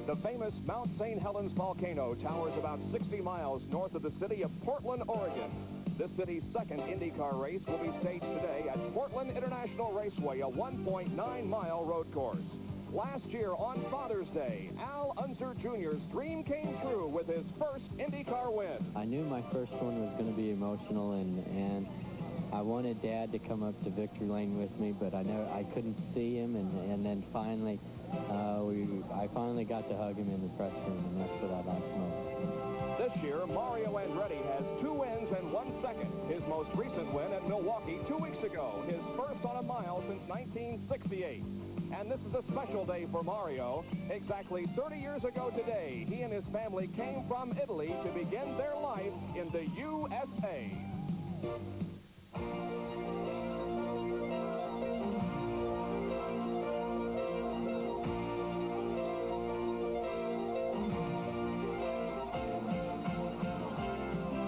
The famous Mount St. Helens volcano towers about 60 miles north of the city of Portland, Oregon. This city's second IndyCar race will be staged today at Portland International Raceway, a 1.9-mile road course. Last year on Father's Day, Al Unser Jr.'s dream came true with his first IndyCar win. I knew my first one was going to be emotional, and I wanted Dad to come up to victory lane with me, but I couldn't see him, and then finally, I finally got to hug him in the press room, and that's what I liked most. This year, Mario Andretti has 2 wins and 1 second. His most recent win at Milwaukee 2 weeks ago, his first on a mile since 1968. And this is a special day for Mario. Exactly 30 years ago today, he and his family came from Italy to begin their life in the USA.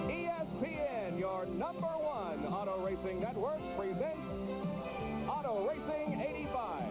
ESPN, your #1 auto racing network, presents Auto Racing 85.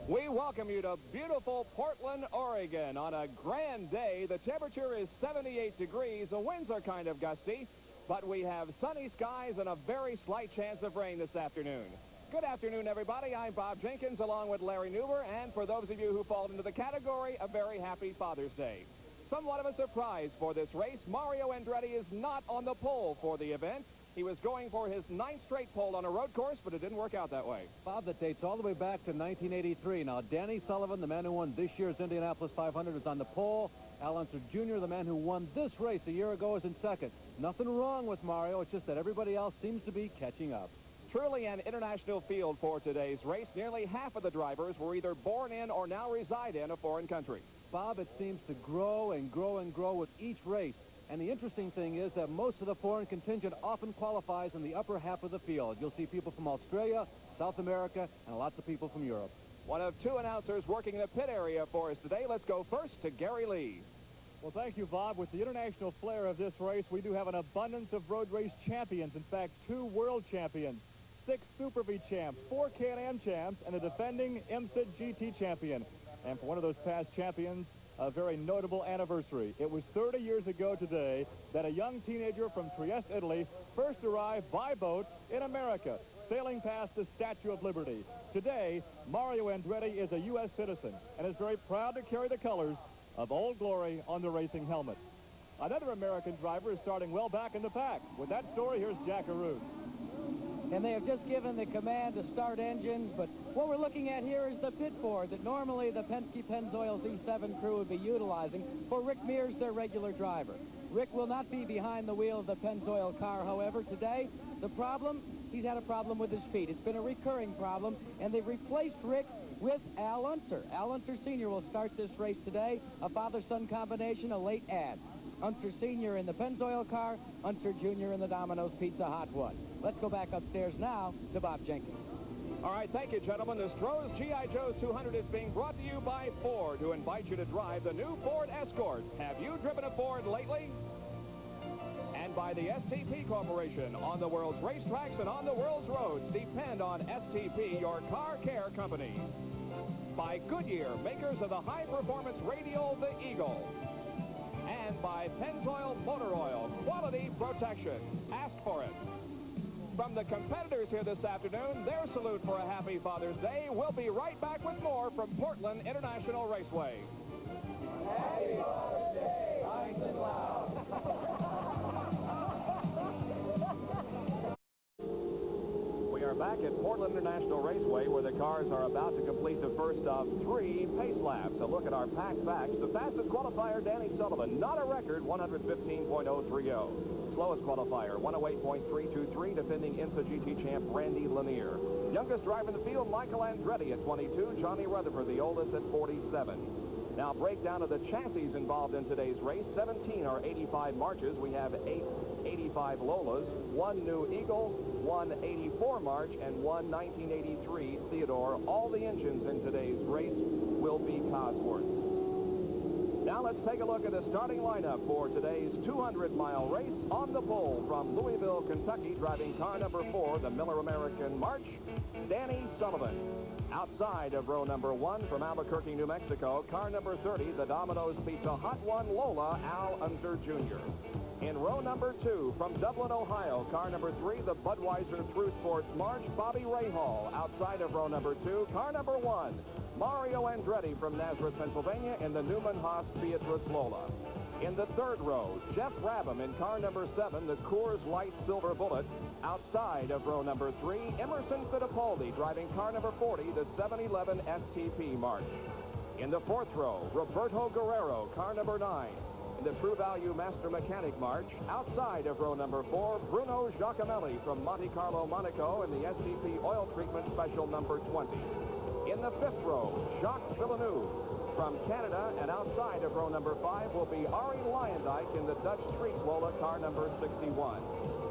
We welcome you to beautiful Portland, Oregon. On a grand day, the temperature is 78 degrees. The winds are kind of gusty, but we have sunny skies and a very slight chance of rain this afternoon. Good afternoon, everybody. I'm Bob Jenkins, along with Larry Newber, and for those of you who fall into the category, a very happy Father's Day. Somewhat of a surprise for this race, Mario Andretti is not on the pole for the event. He was going for his 9th straight pole on a road course, but it didn't work out that way. Bob, that dates all the way back to 1983. Now, Danny Sullivan, the man who won this year's Indianapolis 500, is on the pole. Al Unser Jr., the man who won this race a year ago, is in second. Nothing wrong with Mario. It's just that everybody else seems to be catching up. Truly an international field for today's race. Nearly half of the drivers were either born in or now reside in a foreign country. Bob, it seems to grow and grow and grow with each race. And the interesting thing is that most of the foreign contingent often qualifies in the upper half of the field. You'll see people from Australia, South America, and lots of people from Europe. One of 2 announcers working in the pit area for us today. Let's go first to Gary Lee. Well, thank you, Bob. With the international flair of this race, we do have an abundance of road race champions. In fact, 2 world champions, 6 Super V champs, 4 Can-Am champs, and a defending IMSA GT champion. And for one of those past champions, a very notable anniversary. It was 30 years ago today that a young teenager from Trieste, Italy, first arrived by boat in America, sailing past the Statue of Liberty. Today, Mario Andretti is a U.S. citizen and is very proud to carry the colors of Old Glory on the racing helmet. Another American driver is starting well back in the pack. With that story, here's Jack Arute. And they have just given the command to start engines, but what we're looking at here is the pit board that normally the Penske Pennzoil Z7 crew would be utilizing for Rick Mears, their regular driver. Rick will not be behind the wheel of the Pennzoil car, however. Today, the problem, he's had a problem with his feet. It's been a recurring problem, and they've replaced Rick with Al Unser. Al Unser Sr. will start this race today, a father-son combination, a late add. Unser Sr. in the Pennzoil car, Unser Jr. in the Domino's Pizza Hot One. Let's go back upstairs now to Bob Jenkins. All right, thank you, gentlemen. The Stroh's G.I. Joe's 200 is being brought to you by Ford, who invite you to drive the new Ford Escort. Have you driven a Ford lately? And by the STP Corporation. On the world's racetracks and on the world's roads, depend on STP, your car care company. By Goodyear, makers of the high-performance radial, the Eagle. And by Pennzoil Motor Oil, quality protection. Ask for it. From the competitors here this afternoon, their salute for a happy Father's Day. We'll be right back with more from Portland International Raceway. Happy Father's Day, nice and loud. We are back at Portland International Raceway, where the cars are about to complete the first of 3 pace laps. A look at our pack facts. The fastest qualifier, Danny Sullivan, not a record, 115.030. Slowest qualifier, 108.323, defending IMSA GT champ Randy Lanier. Youngest driver in the field, Michael Andretti at 22. Johnny Rutherford, the oldest, at 47. Now, breakdown of the chassis involved in today's race. 17 are 85 Marches. We have 8 85 Lolas, 1 New Eagle, 1 84 March, and 1 1983 Theodore. All the engines in today's race will be Cosworths. Now let's take a look at the starting lineup for today's 200-mile race. On the pole from Louisville, Kentucky, driving car number 4, the Miller American March, Danny Sullivan. Outside of row number 1 from Albuquerque, New Mexico, car number 30, the Domino's Pizza Hot One Lola, Al Unser Jr. In row number 2 from Dublin, Ohio, car number 3, the Budweiser True Sports March, Bobby Rahal. Outside of row number 2, car number 1, Mario Andretti from Nazareth, Pennsylvania, in the Newman Haas Beatrice Lola. In the 3rd row, Jeff Brabham in car number 7, the Coors Light Silver Bullet. Outside of row number 3, Emerson Fittipaldi driving car number 40, the 711 STP March. In the 4th row, Roberto Guerrero, car number 9, in the True Value Master Mechanic March. Outside of row number 4, Bruno Giacomelli from Monte Carlo, Monaco, in the STP Oil Treatment Special number 20. In the 5th row, Jacques Villeneuve from Canada, and outside of row number 5 will be Arie Luyendyk in the Dutch Treats Lola, car number 61.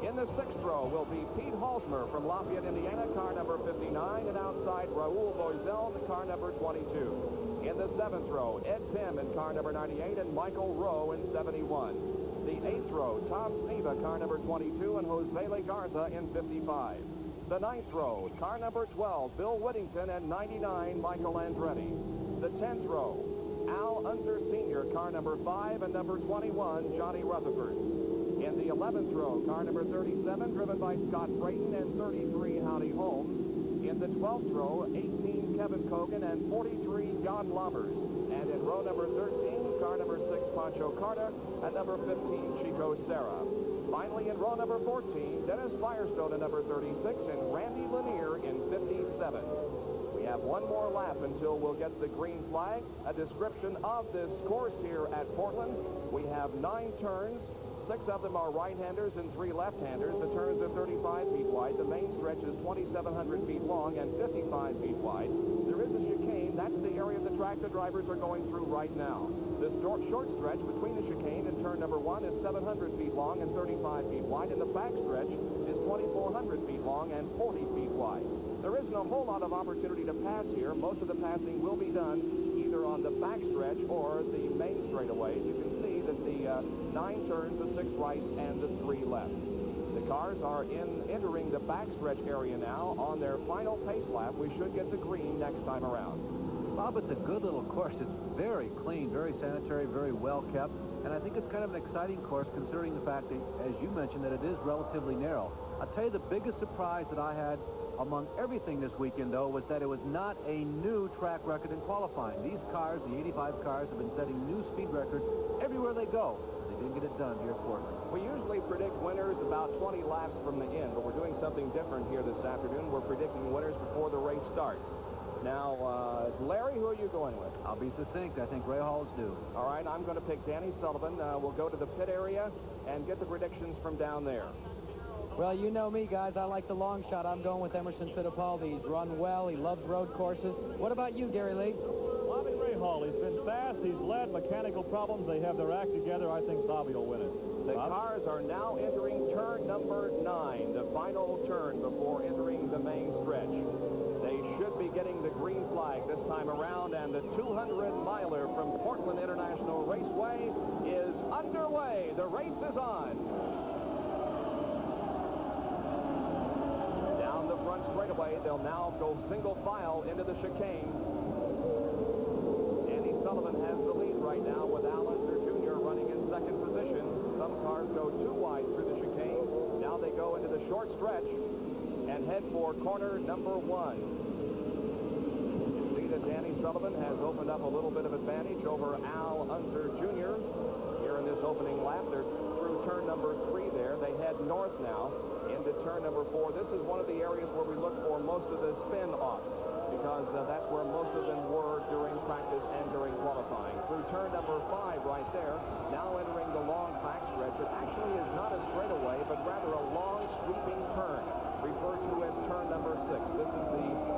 In the 6th row will be Pete Halsmer from Lafayette, Indiana, car number 59, and outside Raoul Boisel, the car number 22. In the 7th row, Ed Pym in car number 98 and Michael Rowe in 71. The 8th row, Tom Sneva, car number 22, and Jose Legarza in 55. The 9th row, car number 12, Bill Whittington, and 99, Michael Andretti. The 10th row, Al Unser Sr., car number 5, and number 21, Johnny Rutherford. In the 11th row, car number 37, driven by Scott Brayton, and 33, Howdy Holmes. In the 12th row, 18, Kevin Kogan, and 43, Jan Lammers. And in row number 13, car number 6, Pancho Carter, and number 15, Chico Serra. Finally, in row number 14, Dennis Firestone in number 36, and Randy Lanier in 57. We have one more lap until we'll get the green flag. A description of this course here at Portland. We have 9 turns. 6 of them are right-handers and 3 left-handers. The turns are 35 feet wide. The main stretch is 2,700 feet long and 55 feet wide. There is a chicane. That's the area of the track the drivers are going through right now. The short stretch between the chicane and turn number 1 is 700 feet long and 35 feet wide, and the back stretch is 2,400 feet long and 40 feet wide. There isn't a whole lot of opportunity to pass here. Most of the passing will be done either on the back stretch or the main straightaway. You can see that the 9 turns, the 6 rights, and the 3 lefts. The cars are entering the backstretch area now on their final pace lap. We should get the green next time around. Bob, it's a good little course. It's very clean, very sanitary, very well kept. And I think it's kind of an exciting course considering the fact that, as you mentioned, that it is relatively narrow. I'll tell you the biggest surprise that I had among everything this weekend, though, was that it was not a new track record in qualifying. These cars, the 85 cars, have been setting new speed records everywhere they go. They didn't get it done here at Portland. We usually predict winners about 20 laps from the end, but we're doing something different here this afternoon. We're predicting winners before the race starts. Now, Larry, who are you going with? I'll be succinct. I think Ray Hall's due. All right, I'm going to pick Danny Sullivan. We'll go to the pit area and get the predictions from down there. Well, you know me, guys. I like the long shot. I'm going with Emerson Fittipaldi. He's run well. He loves road courses. What about you, Gary Lee? Bobby Rahal, he's been fast. He's led mechanical problems. They have their act together. I think Bobby will win it. The cars are now entering turn number 9, the final turn before entering the main stretch. They should be getting the green flag this time around, and the 200-miler from Portland International Raceway is underway. The race is on. Down the front straightaway, they'll now go single file into the chicane. Danny Sullivan has the lead right now with Al Unser Jr. running in second position. Some cars go too wide through the chicane. Now they go into the short stretch and head for corner number 1. You see that Danny Sullivan has opened up a little bit of advantage over Al Unser Jr. here in this opening lap. They're through turn number 3 there. They head north now into turn number 4. This is one of the areas where we look for most of the spin-offs, because that's where most of them were during practice and during qualifying. Through turn number 5 right there, now entering the long back stretch. It actually is not a straightaway, but rather a long sweeping turn, referred to as turn number 6. This is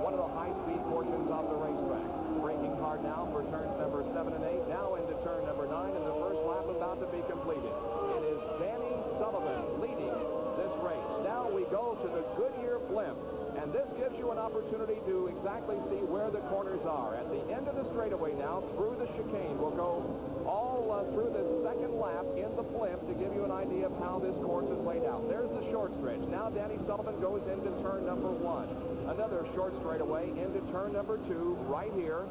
one of the high-speed portions of the racetrack. Braking hard now for turns number 7 and 8, now into turn number 9, and the first lap about to be completed. It is Danny Sullivan leading this race. Now we go to the Goodyear blimp, and this gives you an opportunity to exactly see where the corners are. At the end of the straightaway now, through the chicane, we'll go all through the second lap in the blimp to give you an idea of how this course is laid out. There's the short stretch. Now Danny Sullivan goes into turn number 1. Another short straightaway into turn number 2 right here.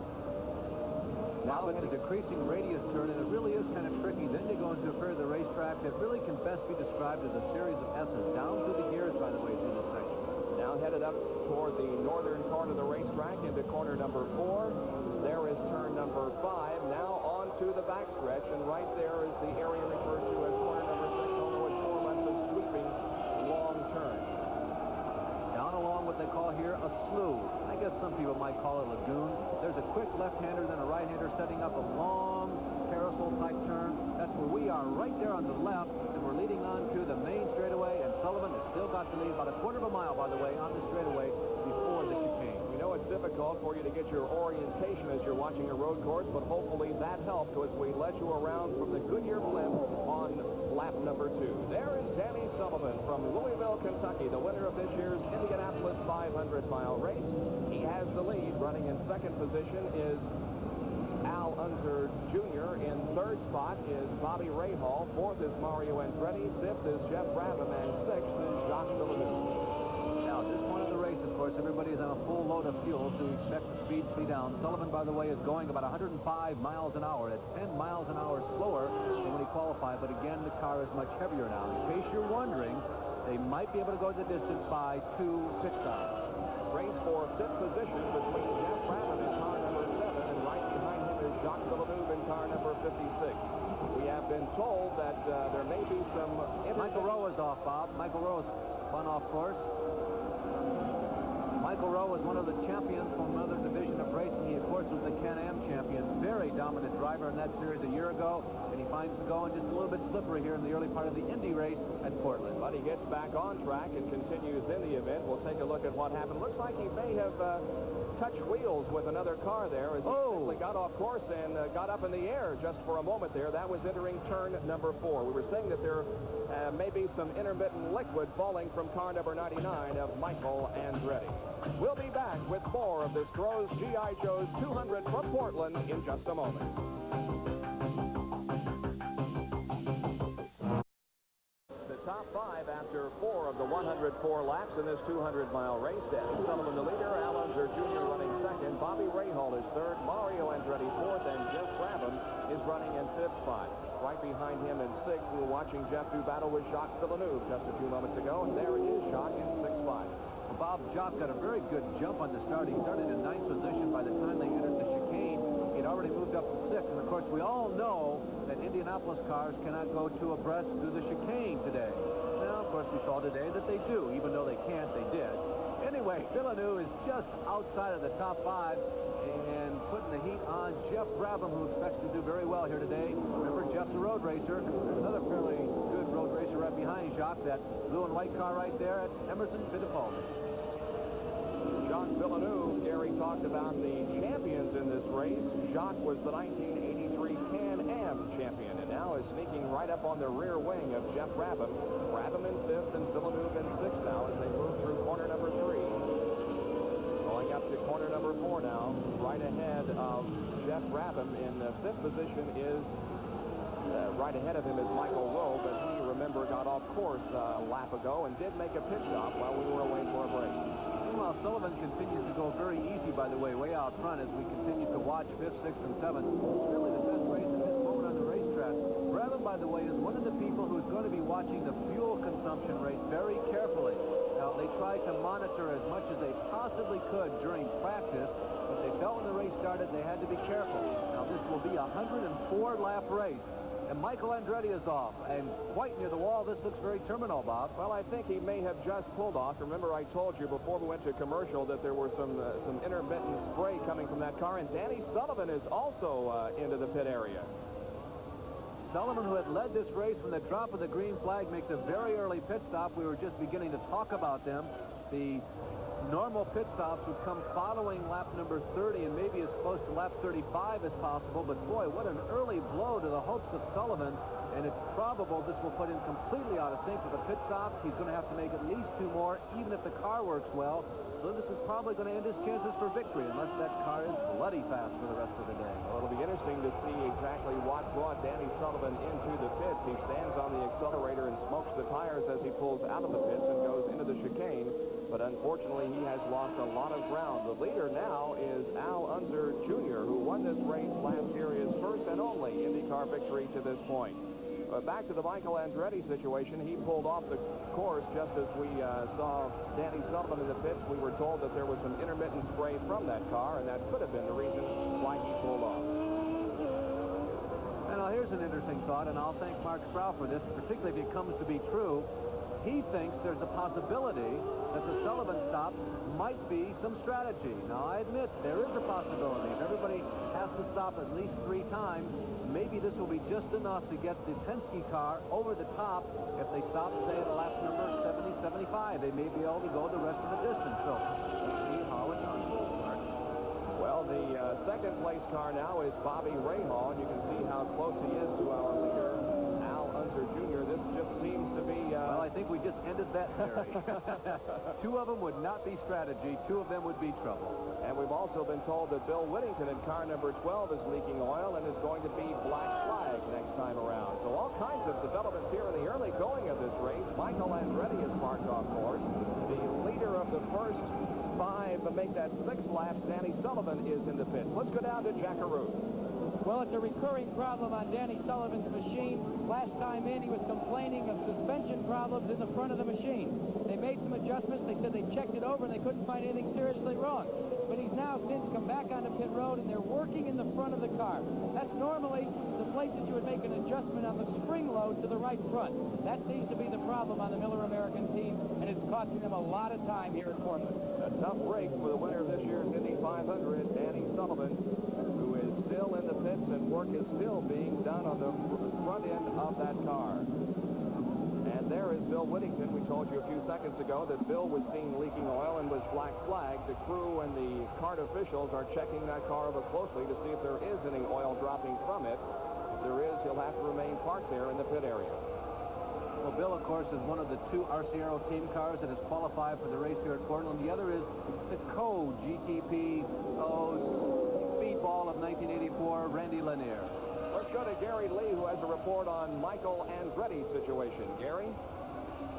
Now it's a decreasing radius turn, and it really is kind of tricky. Then you go into a part of the racetrack that really can best be described as a series of S's down through the gears, by the way, through this section. Now headed up toward the northern part of the racetrack into corner number 4. There is turn number 5. Now on to the backstretch, and right there is the area referred to as corner number 6, although it's more or less a sweeping long turn. Down along what they call here a slough. I guess some people might call it a lagoon. There's a quick left-hander, then a right-hander setting up a long carousel-type turn. That's where we are, right there on the left, and we're leading on to the main straightaway, and Sullivan has still got the lead, about a quarter of a mile, by the way, on the straightaway before the chicane. We know it's difficult for you to get your orientation as you're watching a road course, but hopefully that helped as we led you around from the Goodyear blimp on lap number 2. There is Danny Sullivan from Louisville, Kentucky, the winner of this year's Indianapolis 500-mile race. He has the lead. Running in second position is Al Unser Jr. In third spot is Bobby Rahal. Fourth is Mario Andretti. Fifth is Jeff Brabham. And sixth is Jacques Villeneuve. Now, at this point of the race, of course, everybody is on a full load of fuel, so we expect the speed to be down. Sullivan, by the way, is going about 105 miles an hour. That's 10 miles an hour slower than when he qualified, but again, the car is much heavier now. In case you're wondering, they might be able to go the distance by 2 pit stops. Race for fifth position between Jeff Brabham in car number 7, and right behind him is Jacques Villeneuve in car number 56. We have been told that there may be some... Michael Rowe is off, Bob. Michael Rowe is spun off course. Michael Rowe was one of the champions from another division of racing. He, of course, was the Can-Am champion. Very dominant driver in that series a year ago, and he finds it going just a little bit slippery here in the early part of the Indy race at Portland. But he gets back on track and continues in the event. We'll take a look at what happened. Looks like he may have touched wheels with another car there as he simply got off course and got up in the air just for a moment there. That was entering turn number 4. We were saying that there may be some intermittent liquid falling from car number 99 of Michael Andretti. We'll be back with more of this Stroh's G.I. Joe's 200 from Portland in just a moment. The top 5 after 4 of the 104 laps in this 200-mile race. Danny Sullivan the leader, Al Unser Jr. running second, Bobby Rahal is third, Mario Andretti fourth, and Jeff Brabham is running in fifth spot. Right behind him in sixth, we were watching Jeff do battle with Jacques Villeneuve just a few moments ago, and there is Jacques in sixth spot. Bob, Jacques got a very good jump on the start. He started in 9th position. By the time they entered the chicane, he'd already moved up to 6th. And, of course, we all know that Indianapolis cars cannot go two abreast through the chicane today. Now, of course, we saw today that they do. Even though they can't, they did. Anyway, Villeneuve is just outside of the top 5 and putting the heat on Jeff Brabham, who expects to do very well here today. Remember, Jeff's a road racer. There's another fairly good road racer right behind Jacques. That blue and white car right there, that's Emerson Fittipaldi. Jacques Villeneuve, Gary talked about the champions in this race. Jacques was the 1983 Can-Am champion, and now is sneaking right up on the rear wing of Jeff Brabham. Brabham in 5th and Villeneuve in 6th now as they move through corner number 3. Going up to corner number 4 now. Right ahead of Jeff Brabham in 5th position is, right ahead of him is Michael Rowe, but he, remember, got off course a lap ago and did make a pit stop while we were away for a break. Meanwhile, Sullivan continues to go very easy, by the way out front as we continue to watch 5th, 6th, and 7th. It's really the best race at this moment on the racetrack. Brabham, by the way, is one of the people who's going to be watching the fuel consumption rate very carefully. Now, they tried to monitor as much as they possibly could during practice, but they felt when the race started they had to be careful. Now, this will be a 104-lap race. and Michael Andretti is off. And quite near the wall, this looks very terminal, Bob. Well, I think he may have just pulled off. Remember, I told you before we went to commercial that there were some intermittent spray coming from that car, and Danny Sullivan is also into the pit area. Sullivan, who had led this race from the drop of the green flag, makes a very early pit stop. We were just beginning to talk about them. The normal pit stops would come following lap number 30 and maybe as close to lap 35 as possible. But boy, what an early blow to the hopes of Sullivan. And it's probable this will put him completely out of sync with the pit stops. He's going to have to make at least 2 more, even if the car works well. So this is probably going to end his chances for victory, unless that car is bloody fast for the rest of the day. Well, it'll be interesting to see exactly what brought Danny Sullivan into the pits. He stands on the accelerator and smokes the tires as he pulls out of the pits and goes into the chicane. But unfortunately, he has lost a lot of ground. The leader now is Al Unser Jr., who won this race last year, his first and only IndyCar victory to this point. Back to the Michael Andretti situation. He pulled off the course just as we saw Danny Sullivan in the pits. We were told that there was some intermittent spray from that car, and that could have been the reason why he pulled off. And now here's an interesting thought, and I'll thank Mark Stroud for this, particularly if it comes to be true. He thinks there's a possibility that the Sullivan stop might be some strategy. Now, I admit there is a possibility. If everybody has to stop at least 3 times, maybe this will be just enough to get the Penske car over the top. If they stop, say, at lap number 70, 75, they may be able to go the rest of the distance. So we'll see how it unfolds, Mark. Well, the second place car now is Bobby Rahal, and you can see how close he is to our leader, Al Unser Jr. This just seems to be... Well, I think we just ended that theory. 2 of them would not be strategy. 2 of them would be trouble. And we've also been told that Bill Whittington in car number 12 is leaking oil and is going to be black flag next time around. So all kinds of developments here in the early going of this race. Michael Andretti is parked off course. The leader of the first 5 to make that 6 laps, Danny Sullivan, is in the pits. Let's go down to Jack Arute. Well, it's a recurring problem on Danny Sullivan's machine. Last time in, he was complaining of suspension problems in the front of the machine. They made some adjustments. They said they checked it over and they couldn't find anything seriously wrong. But he's now since come back onto pit road and they're working in the front of the car. That's normally the place that you would make an adjustment on the spring load to the right front. That seems to be the problem on the Miller American team, and it's costing them a lot of time here at Portland. A tough break for the winner of this year's Indy 500, Danny Sullivan, who is still in the pits and work is still being done on the front end of that car. And there is Bill Whittington. We told you a few seconds ago that Bill was seen leaking oil and was black flagged. The crew and the CART officials are checking that car over closely to see if there is any oil dropping from it. If there is, he'll have to remain parked there in the pit area. Well, Bill, of course, is one of the 2 RCRO team cars that has qualified for the race here at Portland. The other is the co-GTP speedball of 1984, Randy Lanier. Let's go to Gary Lee, who has a report on Michael Andretti's situation. Gary?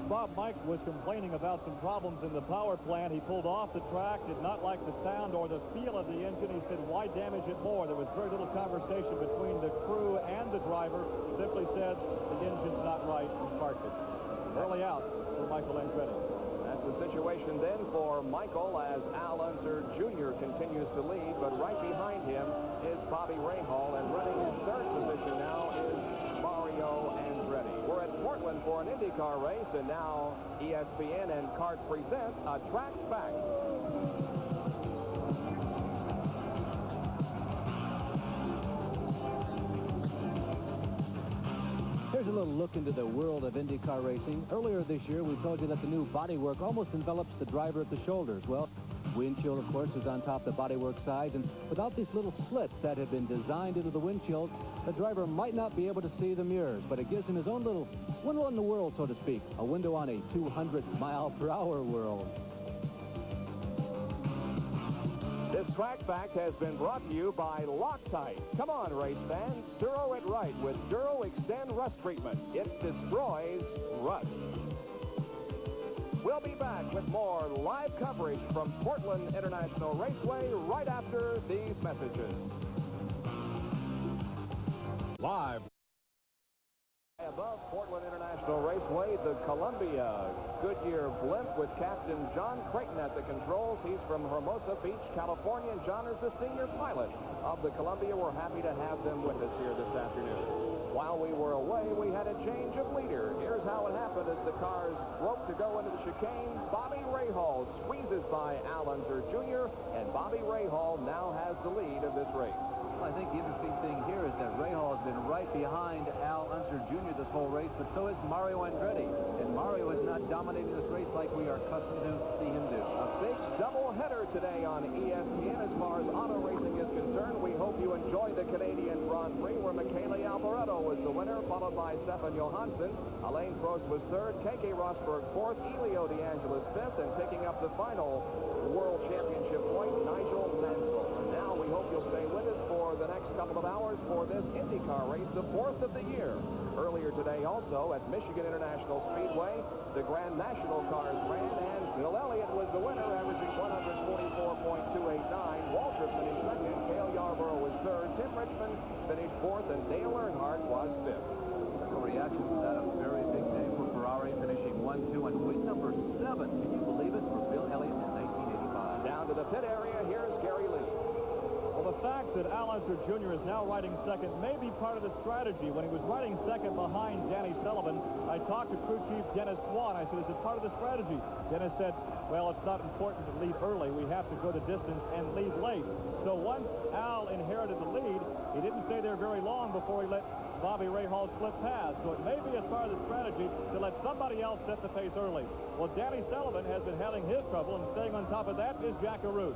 Bob, Mike was complaining about some problems in the power plant. He pulled off the track, did not like the sound or the feel of the engine. He said, why damage it more? There was very little conversation between the crew and the driver. Simply said, the engine's not right, and parked it. Early out for Michael Andretti. That's a situation then for Michael as Al Unser Jr. continues to lead, but right behind him is Bobby Rahal, and running in 3rd position now is Mario Andretti. We're at Portland for an IndyCar race, and now ESPN and CART present a track fact. Here's a little look into the world of IndyCar racing. Earlier this year, we told you that the new bodywork almost envelops the driver at the shoulders. Well, windshield, of course, is on top of the bodywork sides, and without these little slits that have been designed into the windshield, the driver might not be able to see the mirrors, but it gives him his own little window in the world, so to speak, a window on a 200-mile-per-hour world. This track fact has been brought to you by Loctite. Come on, race fans. Duro it right with Duro Extend Rust Treatment. It destroys rust. We'll be back with more live coverage from Portland International Raceway right after these messages. Live above Portland International Raceway, the Columbia Goodyear blimp with Captain John Creighton at the controls. He's from Hermosa Beach, California, and John is the senior pilot of the Columbia. We're happy to have them with us here this afternoon. While we were away, we had a change of leader. Here's how it happened as the cars broke to go into the chicane. Bobby Rahal squeezes by Al Unser Jr., and Bobby Rahal now has the lead of this race. I think the interesting thing here is that Rahal has been right behind Al Unser Jr. this whole race, but so is Mario Andretti. And Mario is not dominating this race like we are accustomed to see him do. A big doubleheader today on ESPN as far as auto racing is concerned. We hope you enjoyed the Canadian Grand Prix where Michele Alboreto was the winner, followed by Stefan Johansson. Alain Prost was third, Keke Rosberg fourth, Elio De Angelis fifth, and picking up the final World Championship point, Nigel Mansell. And now we hope you'll stay with us for the next couple of hours for this IndyCar race, the fourth of the year. Earlier today also at Michigan International Speedway, the Grand National cars ran, and Bill Elliott was the winner, averaging 144.289. Walter finished second, Cale Yarborough was third, Tim Richmond finished fourth, and Dale Earnhardt was fifth. No reactions to that. A very big day for Ferrari, finishing 1-2 and win number 7. Can you believe it, for Bill Elliott in 1985? Down to the pit area, here's Gary Lee. Well, the fact that Al Unser Jr. is now riding second may be part of the strategy. When he was riding second behind Danny Sullivan, I talked to crew chief Dennis Swan. I said, is it part of the strategy? Dennis said, well, it's not important to lead early. We have to go the distance and lead late. So once Al inherited the lead, he didn't stay there very long before he let Bobby Rahal slip past. So it may be as part of the strategy to let somebody else set the pace early. Well, Danny Sullivan has been having his trouble, and staying on top of that is Jack Arute.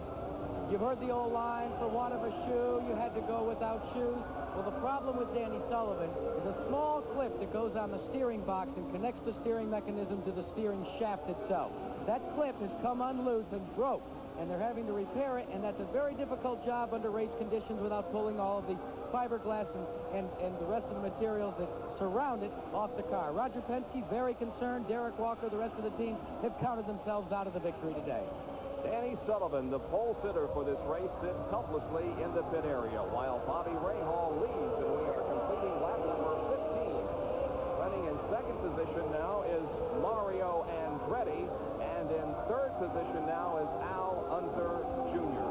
You've heard the old line, for want of a shoe, you had to go without shoes. Well, the problem with Danny Sullivan is a small clip that goes on the steering box and connects the steering mechanism to the steering shaft itself. That clip has come unloose and broke, and they're having to repair it, and that's a very difficult job under race conditions without pulling all of the fiberglass and the rest of the materials that surround it off the car. Roger Penske, very concerned. Derek Walker, the rest of the team have counted themselves out of the victory today. Danny Sullivan, the pole sitter for this race, sits helplessly in the pit area, while Bobby Rahal leads, and we are completing lap number 15. Running in second position now is Mario Andretti, and in third position now is Al Unser Jr.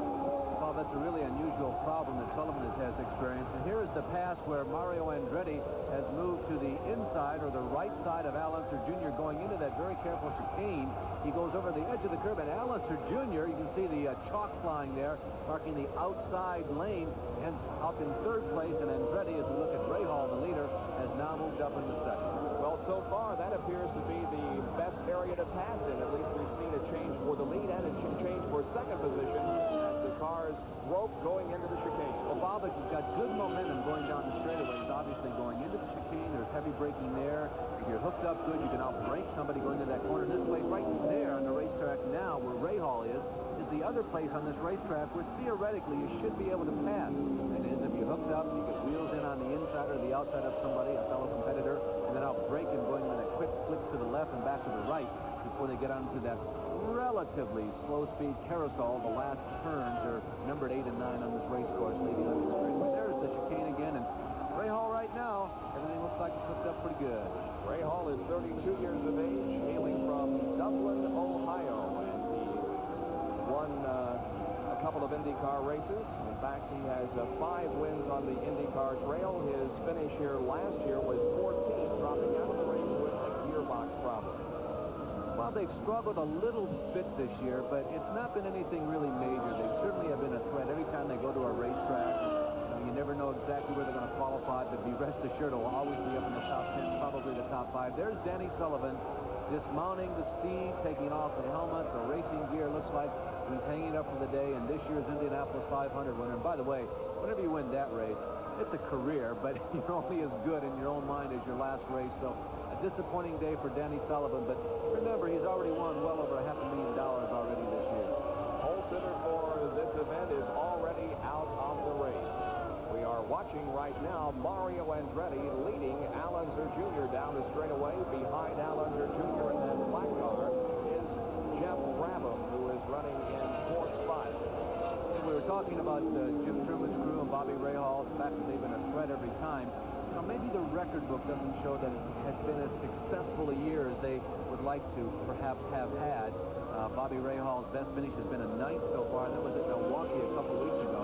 Well, that's a really unusual problem that Sullivan has experienced. And here is the pass where Mario Andretti has moved to the inside or the right side of Al Unser Jr. going into that very careful chicane. He goes over the edge of the curb, and Al Unser Jr., you can see the chalk flying there, marking the outside lane, ends up in third place, and Andretti, as we look at Rahal, the leader, has now moved up into second. Well, so far, that appears to be the best area to pass in. At least we've seen a change for the lead and a change for second position as the cars broke going into the chicane. Well, Bob, you've got good momentum going down the straightaways, obviously going into the chicane. There's heavy braking there. If you're hooked up good, you can outbrake somebody going to that corner. This place right there on the racetrack now, where Rahal is the other place on this racetrack where theoretically you should be able to pass. That is, if you're hooked up, you get wheels in on the inside or the outside of somebody, a fellow competitor, and then outbrake him going with a quick flick to the left and back to the right before they get onto that relatively slow-speed carousel. The last turns are numbered 8 and 9 on this race course leading up the straightaway. There's the chicane again, and Rahal right now, everything looks like it's hooked up pretty good. Rahal is 32 years of age, hailing from Dublin, Ohio, and he won a couple of IndyCar races. In fact, he has 5 wins on the IndyCar trail. His finish here last year was 14th, dropping out of the race with a gearbox problem. Well, they've struggled a little bit this year, but it's not been anything really major. They certainly have been a threat every time they go to a racetrack. You never know exactly where they're going to qualify, but be rest assured it'll always be up in the top 10, probably the top 5. There's Danny Sullivan dismounting the steed, taking off the helmet, the racing gear. Looks like he's hanging up for the day in this year's Indianapolis 500 winner. And by the way, whenever you win that race, it's a career, but you're only as good in your own mind as your last race. So a disappointing day for Danny Sullivan, but remember, he's already won well over $500,000 already this year. Pole sitter for this event is already out of the race. We are watching right now Mario Andretti leading Al Unser Jr. down the straightaway. Behind Al Unser Jr. in that black car is Jeff Brabham, who is running in 4th spot. We were talking about Jim Truman's crew and Bobby Rahal, the fact that they've been a threat every time. You know, maybe the record book doesn't show that it has been as successful a year as they would like to perhaps have had. Bobby Rahal's best finish has been a 9th so far. That was at Milwaukee a couple of weeks ago.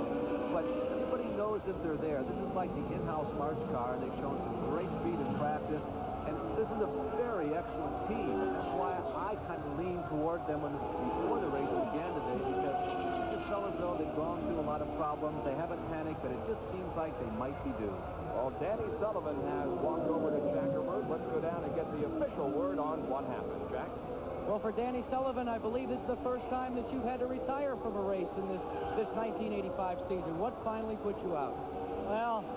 But everybody knows that they're there. This is like the in-house March car, and they've shown some great speed in practice. And this is a very excellent team. And that's why I kind of leaned toward them before the race began today, because it just felt as though they've gone through a lot of problems. They haven't panicked, but it just seems like they might be due. Well, Danny Sullivan has walked over to Jack Arute. Let's go down and get the official word on what happened. Jack? Well, for Danny Sullivan, I believe this is the first time that you've had to retire from a race in this 1985 season. What finally put you out? Well,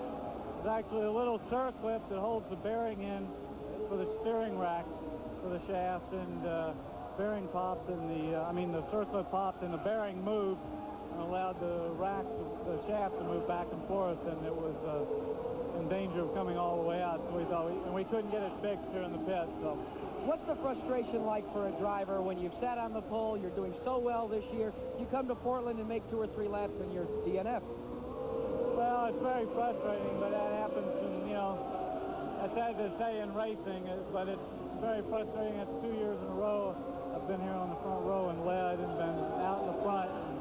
it's actually a little circlip that holds the bearing in for the steering rack for the shaft, and bearing popped, and the circlip popped, and the bearing moved and allowed the rack, the shaft, to move back and forth, and it was in danger of coming all the way out. So we thought, and we couldn't get it fixed here in the pit. So. What's the frustration like for a driver when you've sat on the pole, you're doing so well this year, you come to Portland and make 2 or 3 laps and you're DNF? Well, it's very frustrating, but that happens, and, you know, that's sad to say in racing, but it's very frustrating. It's 2 years in a row I've been here on the front row and led and been out in the front, and,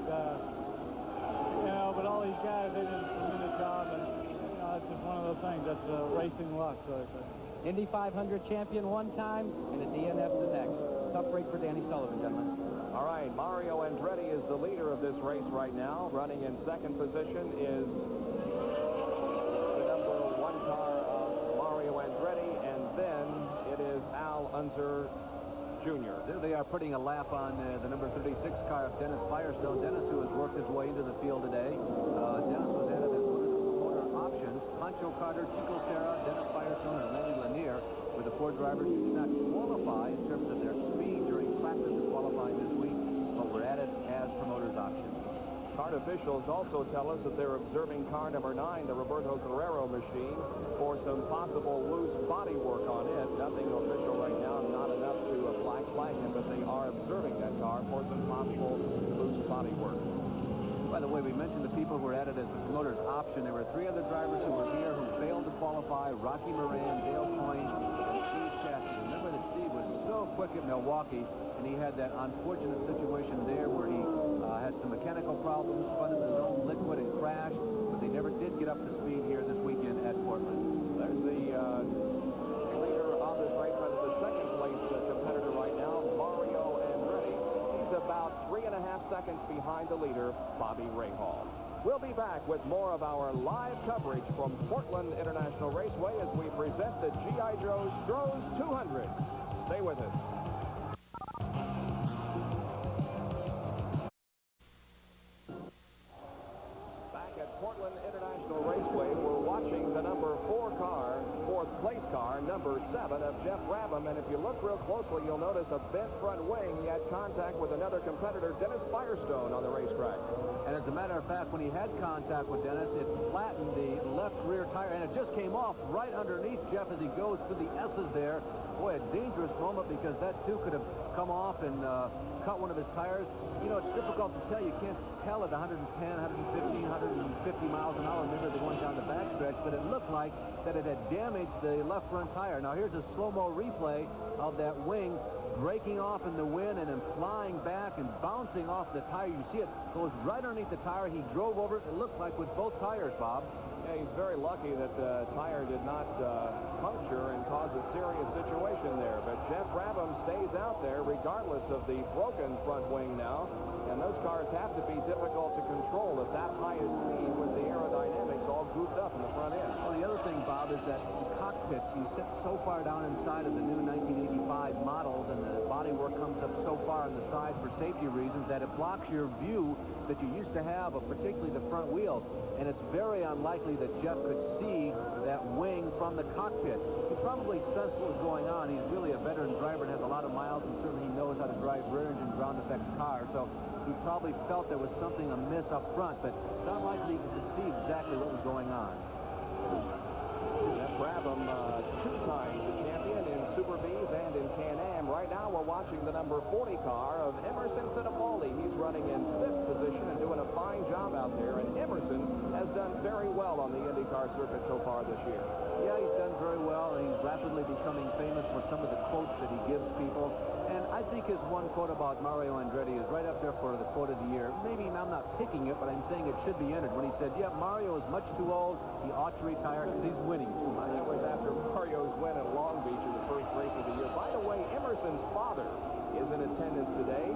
you know, but all these guys, they did a tremendous job, and, you know, it's just one of those things. That's racing luck, so it's Indy 500 champion one time and a DNF the next. Tough break for Danny Sullivan, gentlemen. All right, Mario Andretti is the leader of this race right now. Running in second position is the number 1 car of Mario Andretti, and then it is Al Unser Jr. There they are putting a lap on the number 36 car of Dennis Firestone. Dennis, who has worked his way into the field today. Dennis was added as one of the promoter options. Pancho Carter, Chico Serra, Dennis Firestone, and Lenny Lanier were the 4 drivers who did not qualify in terms of their speed during practice and qualifying this week, but were added as promoters options. Kart officials also tell us that they're observing car number 9, the Roberto Carrero machine, for some possible loose body work on it. Nothing official right now, not enough to flag him, but they are observing that car for some possible loose body work. By the way, we mentioned the people who were added as the promoter's option. There were 3 other drivers who were here who failed to qualify: Rocky Moran, Dale Coyne, and Steve Chassis. Remember that Steve was so quick at Milwaukee, and he had that unfortunate situation there where he had some mechanical problems, spun into his own liquid and crashed, but they never did get up to speed here this weekend at Portland. There's the leader of this race, but the second place competitor right now, Mario Andretti. He's about 3.5 seconds behind the leader, Bobby Rahal. We'll be back with more of our live coverage from Portland International Raceway as we present the G.I. Joe Stroh's 200. Stay with us. Back at Portland International Raceway, we're watching the number 4 car, 4th place car, number 7 of Jeff Brabham, and if you look real closely, you'll notice a bent front wing. He had contact with another competitor, Dennis Firestone, on the racetrack. And as a matter of fact, when he had contact with Dennis, it flattened the left rear tire, and it just came off right underneath Jeff as he goes through the S's there. Boy, a dangerous moment, because that too could have come off and cut one of his tires. You know, it's difficult to tell. You can't tell at 110, 115, 150 miles an hour. Remember the one down the backstretch, but it looked like that it had damaged the left front tire. Now here's a slow-mo replay of that wing breaking off in the wind and then flying back and bouncing off the tire. You see it goes right underneath the tire. He drove over it. It looked like with both tires, Bob. Yeah, he's very lucky that the tire did not puncture and cause a serious situation there. But Jeff Brabham stays out there regardless of the broken front wing now. And those cars have to be difficult to control at that high a speed with the aerodynamics all goofed up in the front end. Well, the other thing, Bob, is that the cockpits, you sit so far down inside of the new 1985 models, and the bodywork comes up so far on the side for safety reasons that it blocks your view that you used to have of particularly the front wheels. And it's very unlikely that Jeff could see that wing from the cockpit. He probably sensed what was going on. He's really a veteran driver and has a lot of miles, and certainly he knows how to drive rear-engine ground effects cars. So he probably felt there was something amiss up front, but it's unlikely he could see exactly what was going on. Jeff Brabham, 2 times a champion in Super Bs and in Can-Am. Right now we're watching the number 40 car of Emerson Fittipaldi. He's running in 5th position and doing a fine job out there. And Emerson has done very well on the Indy car circuit so far this year. Yeah, he's done very well, and he's rapidly becoming famous for some of the quotes that he gives people. And I think his one quote about Mario Andretti is right up there for the quote of the year. Maybe I'm not picking it, but I'm saying it should be entered. When he said, yeah, Mario is much too old. He ought to retire because he's winning too much. That was after Mario's win at Long Beach in the first race of the year. By the way, Emerson's father is in attendance today,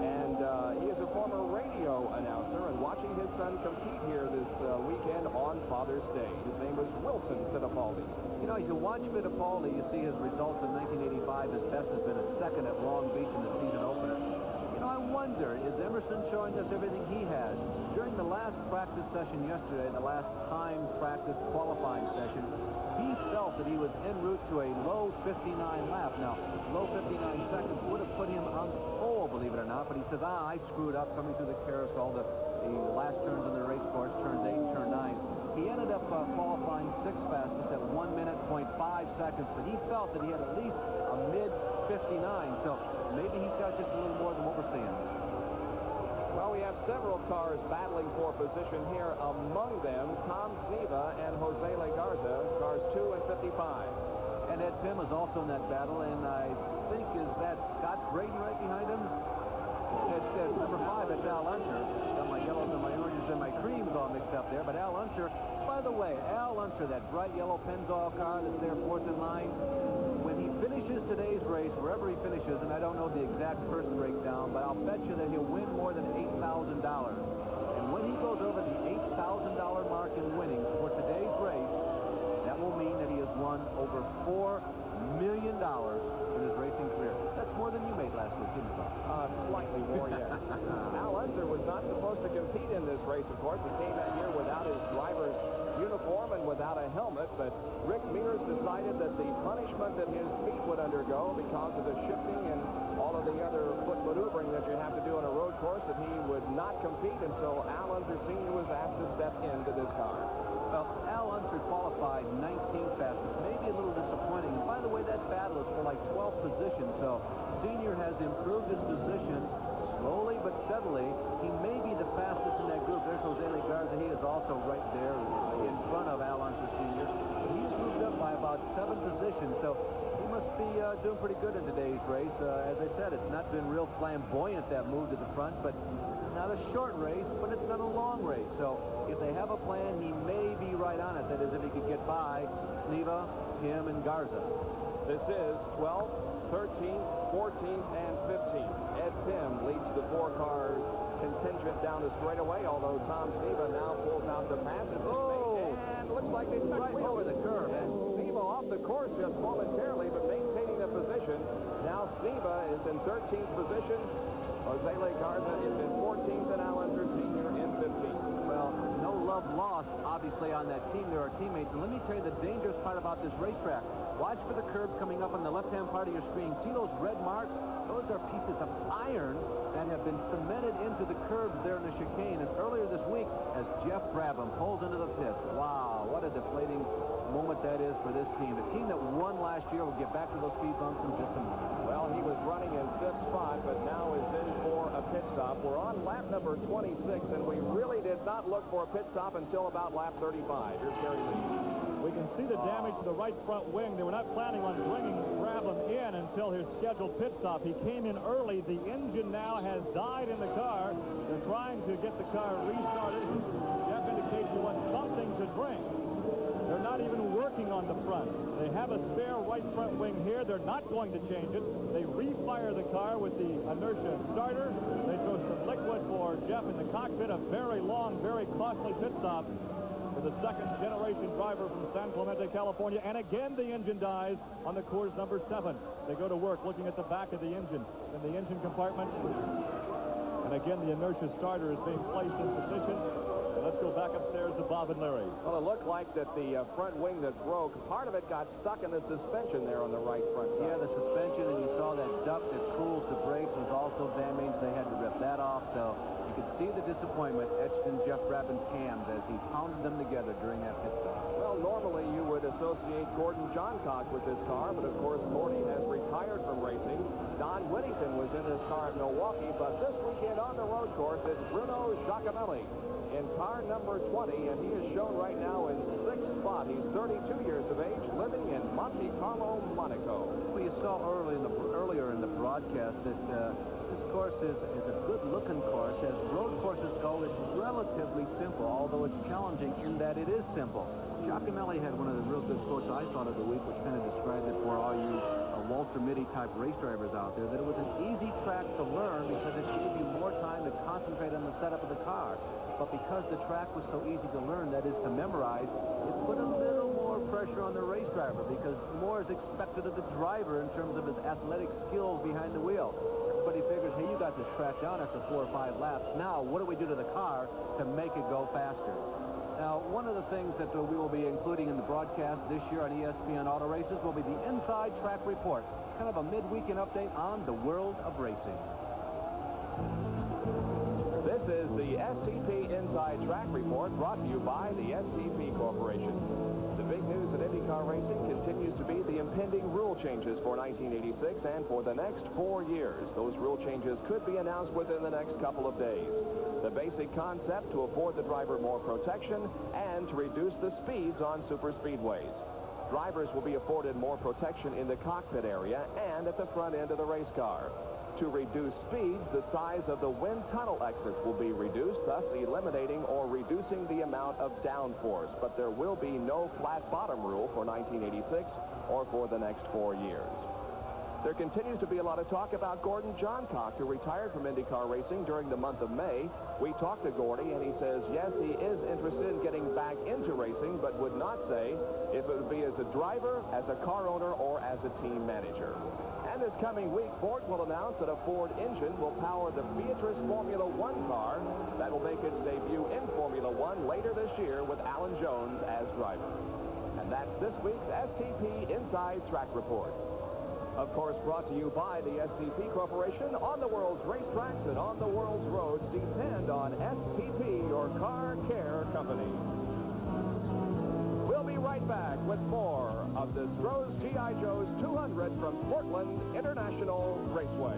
and he is a former radio announcer and watching his son compete here this weekend on Father's Day. His name is Wilson Fittipaldi. You know, as you watch Fittipaldi, you see his results in 1985. His best has been a second at Long Beach in the season opener. You know, I wonder, is Emerson showing us everything he has? During the last practice session yesterday, the last time practice qualifying session, he felt that he was en route to a low 59 lap. Now, low 59 seconds would have put him on the pole, believe it or not, but he says, I screwed up coming through the carousel, the last turns on the race course, turns 8 and turn 9. He ended up qualifying 6th fastest at 1 minute, 0.5 seconds, but he felt that he had at least a mid-59, so maybe he's got just a little more than what we're seeing. Well, we have several cars battling for position here. Among them, Tom Sneva and Jose Legarza, cars 2 and 55. And Ed Pym is also in that battle, and I think, is that Scott Braden right behind him? It says number 5, it's Al Unser. Got my yellows and my oranges and my creams all mixed up there, but Al Unser, by the way, Al Unser, that bright yellow Pennzoil car that's there 4th in line, when he finishes today's race, wherever he finishes, and I don't know the exact person breakdown, but I'll bet you that he'll win more than $8,000. And when he goes over the $8,000 mark in winnings for today's race, that will mean that he has won over $4 million in his racing career. That's more than you made last week, didn't you, Bob? Slightly more, yes. Al Unser was not supposed to compete in this race, of course. He came out here without his driver's uniform and without a helmet, but Rick Mears decided that the punishment that his feet would undergo because of the shifting and all of the other foot maneuvering that you have to do on a road course, that he would not compete, and so Al Unser Sr. was asked to step into this car. Well, Al Unser qualified 19th fastest, maybe a little disappointing. And by the way, that battle is for like 12th position, so Senior has improved his position slowly but steadily. He may be the fastest in that group. There's Jose Legarza. He is also right there in front of Al Unser Sr. He's moved up by about 7 positions, so he must be doing pretty good in today's race. As I said, it's not been real flamboyant, that move to the front, but this is not a short race, but it's not a long race. So if they have a plan, he may be right on it. That is, if he could get by Sneva, him, and Garza. This is 12th, 13th, 14th, and 15th. Ed Pym leads the 4-car contingent down the straightaway, although Tom Sneva now pulls out to pass his teammate, and looks like they took right over the curve. And Sneva off the course just momentarily, but maintaining the position. Now Sneva is in 13th position. Jose Legarza is in 14th, and Al Unser Sr. in 15th. Well, no love lost, obviously, on that team. There are teammates. And let me tell you the dangerous part about this racetrack. Watch for the curb coming up on the left-hand part of your screen. See those red marks? Those are pieces of iron that have been cemented into the curbs there in the chicane. And earlier this week, as Jeff Brabham pulls into the pit, wow, what a deflating moment that is for this team. The team that won last year will get back to those speed bumps in just a moment. Well, he was running in 5th spot, but now is in for a pit stop. We're on lap number 26, and we really did not look for a pit stop until about lap 35. Here's Gary Lee. We can see the damage to the right front wing. They were not planning on bringing Brabham in until his scheduled pit stop. He came in early. The engine now has died in the car. They're trying to get the car restarted. Jeff indicates he wants something to drink. They're not even working on the front. They have a spare right front wing here. They're not going to change it. They refire the car with the inertia starter. They throw some liquid for Jeff in the cockpit. A very long, very costly pit stop for the second-generation driver from San Clemente, California. And again, the engine dies on the Coors number 7. They go to work looking at the back of the engine in the engine compartment. And again, the inertia starter is being placed in position. And let's go back upstairs to Bob and Larry. Well, it looked like that the front wing that broke, part of it got stuck in the suspension there on the right front side. Yeah, the suspension, and you saw that duct that cools the brakes was also damaged. They had to rip that off, so you could see the disappointment etched in Jeff Brabham's cams as he pounded them together during that pit stop. Well, normally you would associate Gordon Johncock with this car, but of course Gordy has retired from racing. Don Whittington was in this car at Milwaukee, but this weekend on the road course, it's Bruno Giacomelli in car number 20, and he is shown right now in 6th spot. He's 32 years of age, living in Monte Carlo, Monaco. Well, you saw earlier in the broadcast that this course is a good-looking course. As road courses go, it's relatively simple, although it's challenging in that it is simple. Giacomelli had one of the real good quotes I thought of the week, which kind of described it for all you Walter Mitty type race drivers out there, that it was an easy track to learn because it gave you more time to concentrate on the setup of the car. But because the track was so easy to learn, that is to memorize, it put a little more pressure on the race driver because more is expected of the driver in terms of his athletic skills behind the wheel. Everybody figures, hey, you got this track down after 4 or 5 laps. Now, what do we do to the car to make it go faster? Now, one of the things that we will be including in the broadcast this year on ESPN Auto Races will be the Inside Track Report. It's kind of a mid-weekend update on the world of racing. This is the STP Inside Track Report brought to you by the STP Corporation. The big news in IndyCar racing continues to be the impending rule changes for 1986 and for the next 4 years. Those rule changes could be announced within the next couple of days. The basic concept to afford the driver more protection and to reduce the speeds on superspeedways. Drivers will be afforded more protection in the cockpit area and at the front end of the race car. To reduce speeds, the size of the wind tunnel exits will be reduced, thus eliminating or reducing the amount of downforce. But there will be no flat bottom rule for 1986 or for the next 4 years. There continues to be a lot of talk about Gordon Johncock, who retired from IndyCar racing during the month of May. We talked to Gordy, and he says, yes, he is interested in getting back into racing, but would not say if it would be as a driver, as a car owner, or as a team manager. And this coming week, Ford will announce that a Ford engine will power the Beatrice Formula One car that will make its debut in Formula One later this year with Alan Jones as driver. And that's this week's STP Inside Track Report. Of course, brought to you by the STP Corporation. On the world's racetracks and on the world's roads, depend on STP, your car care company. We'll be right back with more of the Stroh's G.I. Joe's 200 from Portland International Raceway.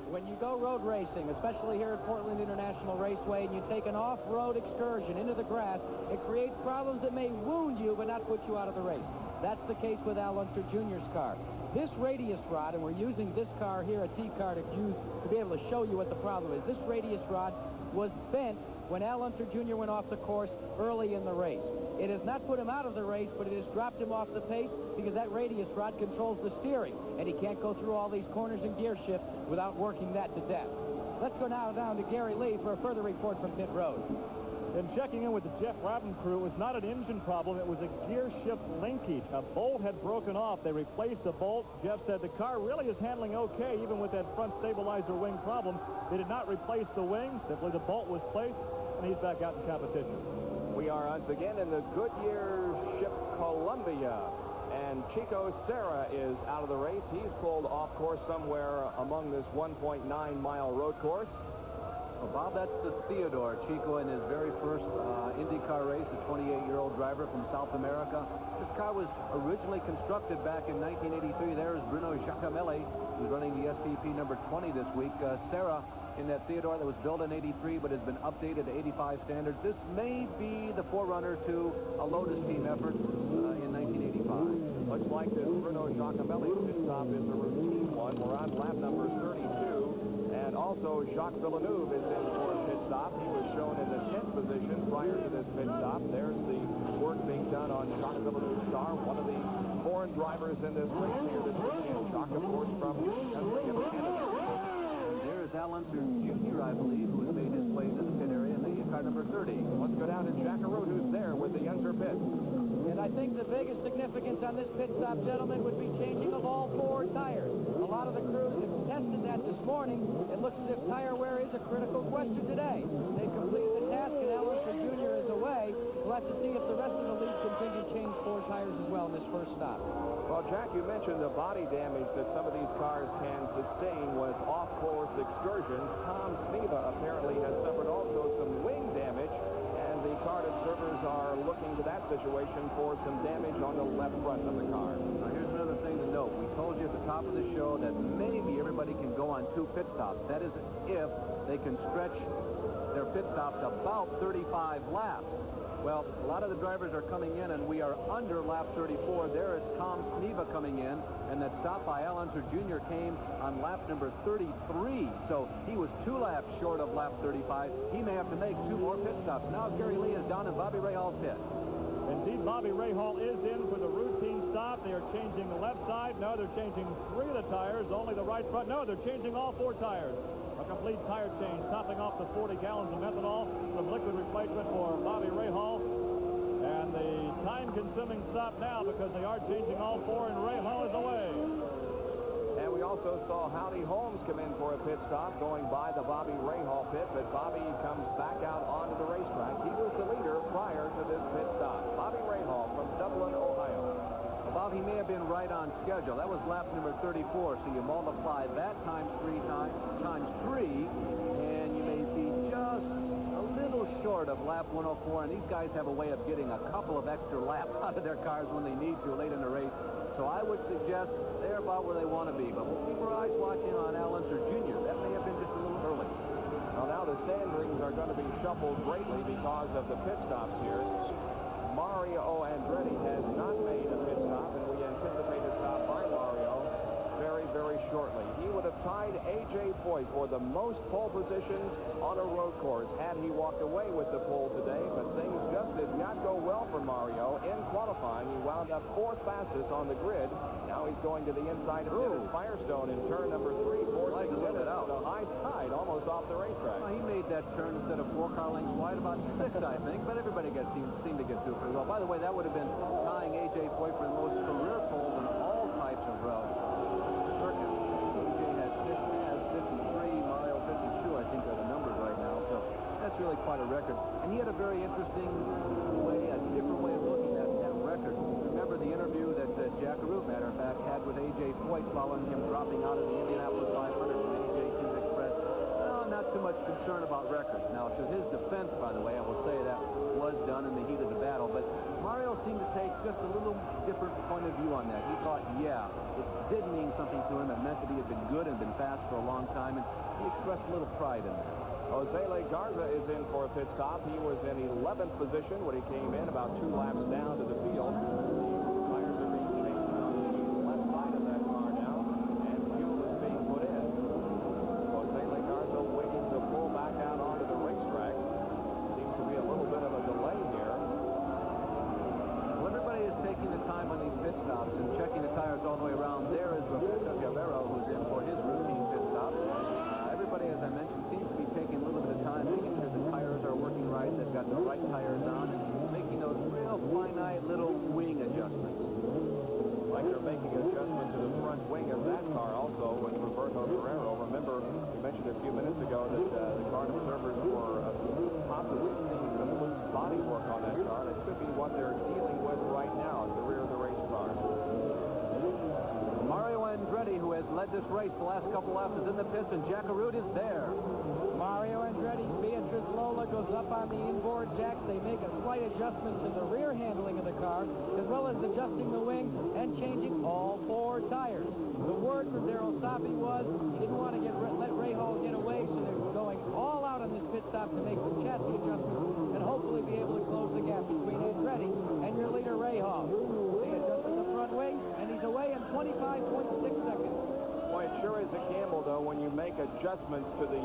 When you go road racing, especially here at Portland International Raceway, and you take an off-road excursion into the grass, it creates problems that may wound you but not put you out of the race. That's the case with Al Unser Jr.'s car. This radius rod, and we're using this car here, a T-car, to be able to show you what the problem is. This radius rod was bent when Al Unser Jr. went off the course early in the race. It has not put him out of the race, but it has dropped him off the pace because that radius rod controls the steering, and he can't go through all these corners and gear shifts without working that to death. Let's go now down to Gary Lee for a further report from pit road. In checking in with the Jeff Rabin crew, it was not an engine problem, it was a gear shift linkage. A bolt had broken off. They replaced the bolt. Jeff said the car really is handling okay, even with that front stabilizer wing problem. They did not replace the wing, simply the bolt was placed, and he's back out in competition. We are once again in the Goodyear ship Columbia, and Chico Serra is out of the race. He's pulled off course somewhere among this 1.9-mile road course. Well, Bob, that's the Theodore. Chico in his very first IndyCar race, a 28-year-old driver from South America. This car was originally constructed back in 1983. There is Bruno Giacomelli, who's running the STP number 20 this week. Serra in that Theodore that was built in 83 but has been updated to 85 standards. This may be the forerunner to a Lotus team effort in 1985. Looks like this Bruno Giacomelli pit stop is a routine one. We're on lap number 32. And also, Jacques Villeneuve is in for a pit stop. He was shown in the 10th position prior to this pit stop. There's the work being done on Jacques Villeneuve's car, one of the foreign drivers in this race here this weekend. Jacques, of course, from the country of Canada. And there's Al Unser Jr., I believe, who has made his way into the pit area in the car number 30. Let's go down to Jack Arute, who's there with the Unser pit. And I think the biggest significance on this pit stop, gentlemen, would be changing of all 4 tires. A lot of the crews have tested that this morning. It looks as if tire wear is a critical question today. They've completed the task, and Al Unser Jr. is away. We'll have to see if the rest of the lead contingent changed 4 tires as well in this first stop. Well, Jack, you mentioned the body damage that some of these cars can sustain with off-course excursions. Tom Sneva apparently has suffered also some wing damage, and the card observers are looking to that situation for some damage on the left front of the car. Now, here's another thing to note. We told you at the top of the show that maybe everybody can go on 2 pit stops. That is if they can stretch their pit stops about 35 laps. Well, a lot of the drivers are coming in, and we are under lap 34. There is Tom Sneva coming in, and that stop by Al Unser Jr. came on lap number 33. So he was 2 laps short of lap 35. He may have to make 2 more pit stops. Now Gary Lee is down in Bobby Rahal's pit. Indeed, Bobby Rahal is in for the routine stop. They are changing the left side. No, they're changing 3 of the tires, only the right front. No, they're changing all 4 tires. A complete tire change, topping off the 40 gallons of methanol, some liquid replacement for Bobby Rahal. And the time-consuming stop now because they are changing all 4, and Rahal is away. And we also saw Howdy Holmes come in for a pit stop going by the Bobby Rahal pit, but Bobby comes back out onto the racetrack. He was the leader prior to this pit stop. Bobby Rahal from Dublin, Ohio. Bob, he may have been right on schedule. That was lap number 34, so you multiply that times 3, and you may be just a little short of lap 104, and these guys have a way of getting a couple of extra laps out of their cars when they need to late in the race. So I would suggest they're about where they want to be, but we'll keep our eyes watching on Al Unser Jr. That may have been just a little early. Well, now the standings are going to be shuffled greatly because of the pit stops here. Mario Andretti has not made a pit stop, and we anticipate a stop by Mario very, very shortly. He would have tied A.J. Foyt for the most pole positions on a road course had he walked away with the pole today, but things just did not go well for Mario. In qualifying, he wound up 4th fastest on the grid. Now he's going to the inside of Dennis Firestone in turn number 3, forcing Dennis to the high side, almost off the racetrack. Well, he made that turn instead of 4 car lengths wide, about 6, I think, but everybody seemed to get through pretty well. By the way, that would have been tying A.J. Foyt for the most career poles in all types of circuits. A.J. has 53, Mario 52, I think, are the numbers right now, so that's really quite a record. And he had a very interesting way, a different way of looking at that record. Remember the interview that Jack Arute, matter of fact, had with A.J. Foyt following him dropping out of the Indianapolis 500, and A.J. seemed to express, well, not too much concern about records. Now, to his defense, by the way, I will say that was done in the heat of the battle, but Mario seemed to take just a little different point of view on that. He thought, yeah, it did mean something to him. It meant that he had been good and been fast for a long time, and he expressed a little pride in that. Jose Le Garza is in for a pit stop. He was in 11th position when he came in, about 2 laps down to the field. The tires are being changed on the left side of that car now, and fuel is being put in. Jose Le Garza waiting to pull back out onto the racetrack. Seems to be a little bit of a delay here. Well, everybody is taking the time on these pit stops and checking the tires all the way around. There is Roberto Guerrero, who's in for his routine pit stop. Everybody, as I mentioned, seems to be taking a little bit of time, making sure the tires are working right, they've got the right tires on, and making those real finite little wing adjustments. Like they're making adjustments to the front wing of that car also with Roberto Guerrero. Remember, we mentioned a few minutes ago that the car observers were possibly seeing some loose bodywork on that car. That could be what they're dealing with right now at the rear of the race car. Mario Andretti, who has led this race the last couple laps, is in the pits, and Jack Arute is there. Mario Andretti's Beatrice Lola goes up on the inboard jacks. They make a slight adjustment to the rear handling of the car, as well as adjusting the wing and changing all 4 tires. The word from Darrell Sapi was he didn't want to let Rahal get away, so they're going all out on this pit stop to make some chassis adjustments and hopefully be able to close the gap between Andretti and your leader Rahal. They adjusted the front wing, and he's away in 25.6 seconds. Boy, it sure is a gamble, though, when you make adjustments to the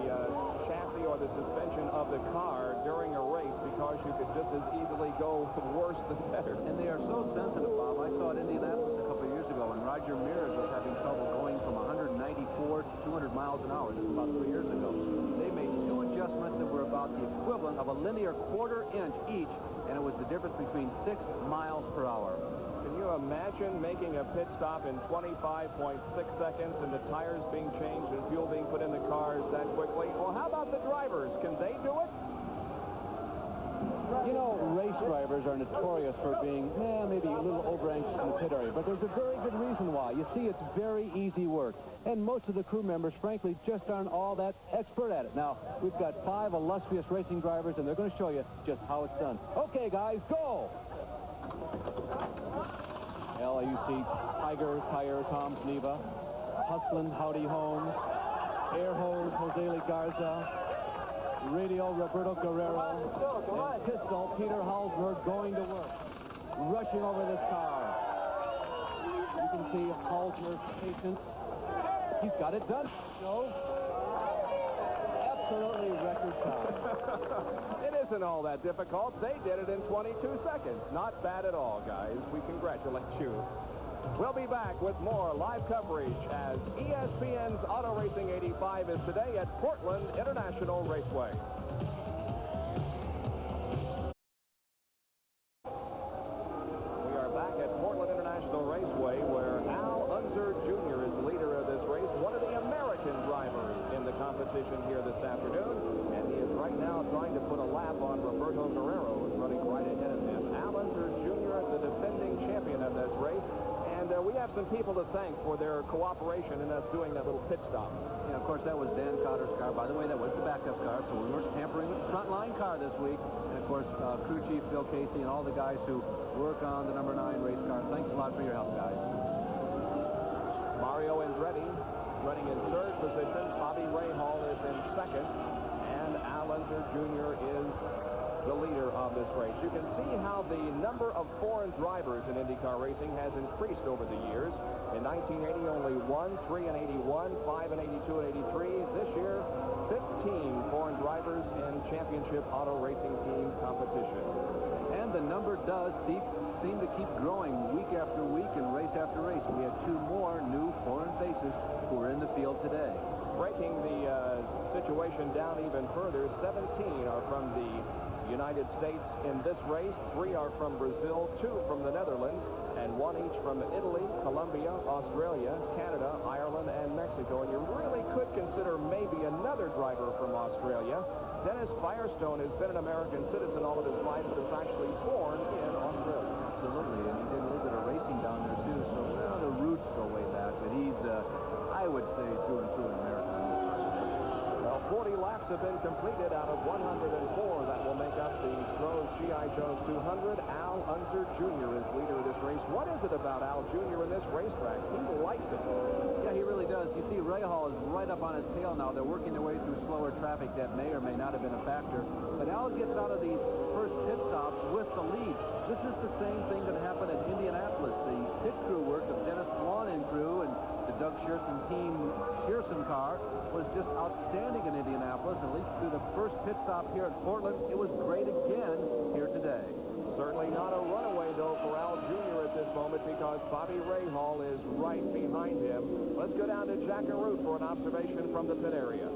chassis or the suspension of the car during a race, because you could just as easily go worse than better. And they are so sensitive, Bob. I saw it in Indianapolis a couple of years ago, and Roger Mears was having trouble going from 194 to 200 miles an hour. This was about 3 years ago. They made 2 adjustments that were about the equivalent of a linear quarter-inch each, and it was the difference between 6 miles per hour. Can you imagine making a pit stop in 25.6 seconds and the tires being changed and fuel being put in the cars that quickly? Well, how about the drivers? Can they do it? You know, race drivers are notorious for being, maybe a little over-anxious in the pit area, but there's a very good reason why. You see, it's very easy work, and most of the crew members, frankly, just aren't all that expert at it. Now, we've got 5 illustrious racing drivers, and they're going to show you just how it's done. Okay, guys, go! LAUC, Tiger, Tire, Tom Neva, Hustlin, Howdy Holmes, Air Hose, Jose Lee Garza, Radio, Roberto Guerrero, and Pistol, Peter Halsberg, going to work, rushing over this car. You can see Halsberg's patience. He's got it done. Joe. Absolutely record time. It isn't all that difficult. They did it in 22 seconds. Not bad at all, guys. We congratulate you. We'll be back with more live coverage as ESPN's Auto Racing 85 is today at Portland International Raceway. We are back at Portland International Raceway, where Al Unser Jr. is leader of this race, one of the American drivers in the competition here this afternoon, and he is right now trying to put a lap on Roberto Guerrero, who's running right ahead of him. Al Unser Jr., the defending champion of this race. And we have some people to thank for their cooperation in us doing that little pit stop. And of course, that was Dan Cotter's car. By the way, that was the backup car, so we weren't tampering with the front line car this week. And of course, crew chief Phil Casey and all the guys who work on the number 9 race car. Thanks a lot for your help, guys. Mario Andretti running in 3rd position. Bobby Rahal is in 2nd. And Al Unser Jr. is the leader of this race. You can see how the number of foreign drivers in IndyCar racing has increased over the years. In 1980, only 1, 3 in 81, 5 in 82 and 83. This year, 15 foreign drivers in championship auto racing team competition. And the number does seem to keep growing week after week and race after race. We had 2 more new foreign faces who are in the field today. Breaking the situation down even further, 17 are from the United States in this race. 3 are from Brazil, 2 from the Netherlands, and 1 each from Italy, Colombia, Australia, Canada, Ireland, and Mexico. And you really could consider maybe another driver from Australia. Dennis Firestone has been an American citizen all of his life, but is actually born in Australia. Absolutely, and he did a little bit of racing down there too, so the roots go way back, but he's, I would say, through and through an American. Well, 40 laps have been completed out of 104 that will make up the Stroh's G.I. Joe's 200. Al Unser Jr. is leader of this race. What is it about Al Jr. in this racetrack? He likes it. Yeah, he really does. You see, Rahal is right up on his tail now. They're working their way through slower traffic. That may or may not have been a factor. But Al gets out of these first pit stops with the lead. This is the same thing that happened at Indianapolis. The pit crew work of Dennis Swan and crew and the Doug Shearson team Shearson car was just outstanding in Indianapolis. At least through the first pit stop here at Portland, it was great again here today. Certainly not a runaway, though, for Al Jr. at this moment, because Bobby Rahal is right behind him. Let's go down to Jack and Root for an observation from the pit area.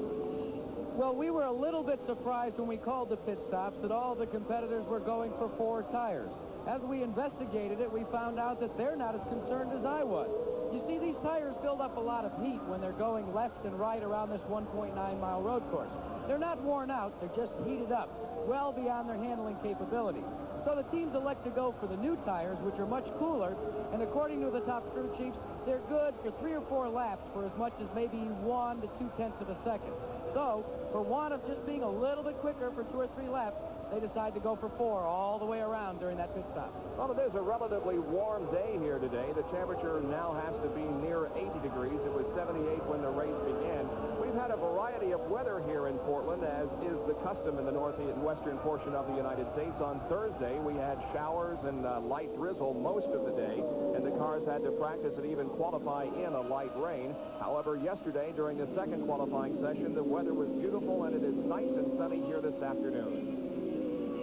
Well, we were a little bit surprised when we called the pit stops that all the competitors were going for 4 tires. As we investigated it, we found out that they're not as concerned as I was. You see, these tires build up a lot of heat when they're going left and right around this 1.9-mile road course. They're not worn out, they're just heated up, well beyond their handling capabilities. So the teams elect to go for the new tires, which are much cooler, and according to the top crew chiefs, they're good for 3 or 4 laps for as much as maybe 1 to 2/10 of a second. So, for want of just being a little bit quicker for 2 or 3 laps, they decide to go for 4 all the way around during that pit stop. Well, it is a relatively warm day here today. The temperature now has to be near 80 degrees. It was 78 when the race began. We've had a variety of weather here in Portland, as is the custom in the northeast and western portion of the United States. On Thursday, we had showers and light drizzle most of the day, and the cars had to practice and even qualify in a light rain. However, yesterday, during the second qualifying session, the weather was beautiful, and it is nice and sunny here this afternoon.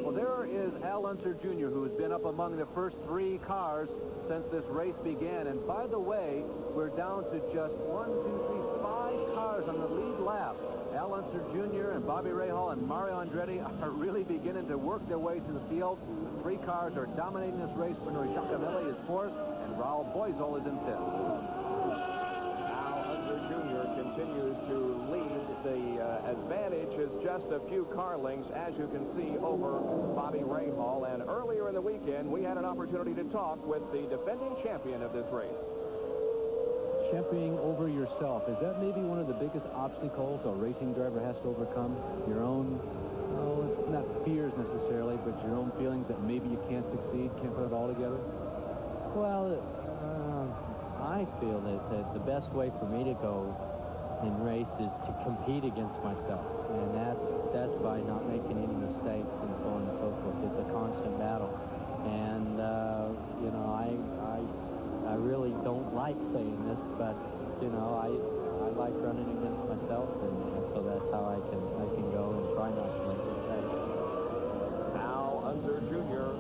Well, there is Al Unser Jr., who has been up among the first 3 cars since this race began. And by the way, we're down to just 1, 2, 3, 5 cars on the lead lap. Al Unser Jr. and Bobby Rahal and Mario Andretti are really beginning to work their way through the field. The 3 cars are dominating this race. Bernard Giacomelli is 4th, and Raul Boesel is in 5th. Al Unser Unser Jr. continues to lead. The advantage is just a few car lengths, as you can see, over Bobby Rahal. And earlier in the weekend, we had an opportunity to talk with the defending champion of this race. Championing over yourself, is that maybe one of the biggest obstacles a racing driver has to overcome? Your own, oh, it's not fears necessarily, but your own feelings that maybe you can't succeed, can't put it all together? Well, I feel that the best way for me to go in race is to compete against myself, and that's by not making any mistakes and so on and so forth. It's a constant battle, and you know, I really don't like saying this, but you know, I like running against myself, and so that's how I can go and try not to make mistakes. Al Unser Jr.,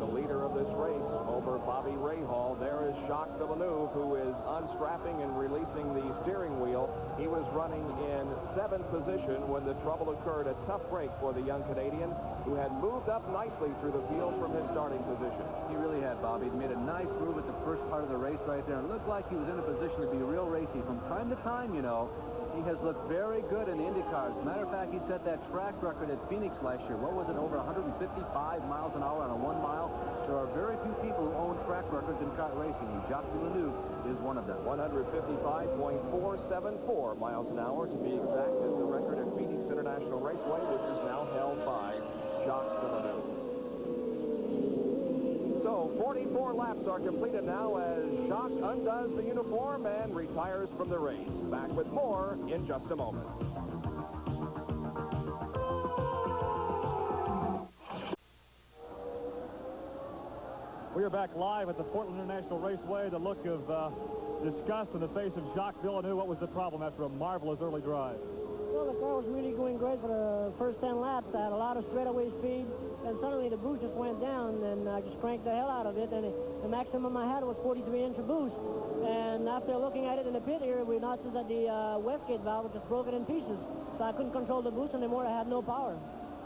the leader of this race over Bobby Rahal. There is Jacques Villeneuve, who is unstrapping and releasing the steering wheel. He was running in 7th position when the trouble occurred. A tough break for the young Canadian, who had moved up nicely through the field from his starting position. He really had, Bob. He'd made a nice move at the first part of the race right there, and looked like he was in a position to be real racy. From time to time, you know, he has looked very good in the IndyCars. As a matter of fact, he set that track record at Phoenix last year. What was it, over 155 miles an hour on a 1 mile? There are very few people who own track records in kart racing, and Jacques Villeneuve is one of them. 155.474 miles an hour, to be exact, is the record at Phoenix International Raceway, which is now held by Jacques Villeneuve. So 44 laps are completed now as Jacques undoes the uniform and retires from the race. Back with more in just a moment. We are back live at the Portland International Raceway. The look of disgust in the face of Jacques Villeneuve. What was the problem after a marvelous early drive? Well, the car was really going great for the first 10 laps. I had a lot of straightaway speed, and suddenly the boost just went down, and I just cranked the hell out of it, and the maximum I had was 43-inch boost. And after looking at it in the pit here, we noticed that the wastegate valve just broke it in pieces, so I couldn't control the boost anymore. I had no power.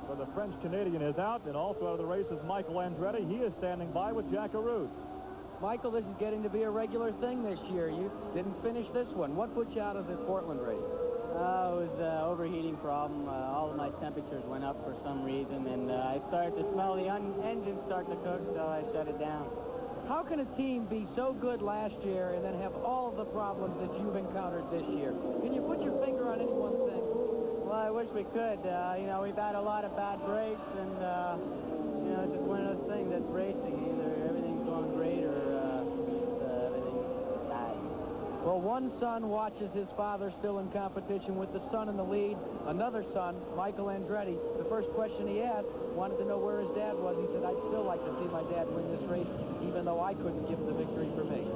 So the French-Canadian is out, and also out of the race is Michael Andretti. He is standing by with Jack Arute. Michael, this is getting to be a regular thing this year. You didn't finish this one. What put you out of the Portland race? It was an overheating problem. All of my temperatures went up for some reason, and I started to smell the engine start to cook, so I shut it down. How can a team be so good last year and then have all of the problems that you've encountered this year? Can you put your finger on any one thing? Well, I wish we could. You know, we've had a lot of bad breaks, and, you know, it's just one of those things that's racing. Either everything's going great or everything's bad. Well, one son watches his father still in competition with the son in the lead. Another son, Michael Andretti, the first question he asked, wanted to know where his dad was. He said, I'd still like to see my dad win this race, even though I couldn't give the victory for me.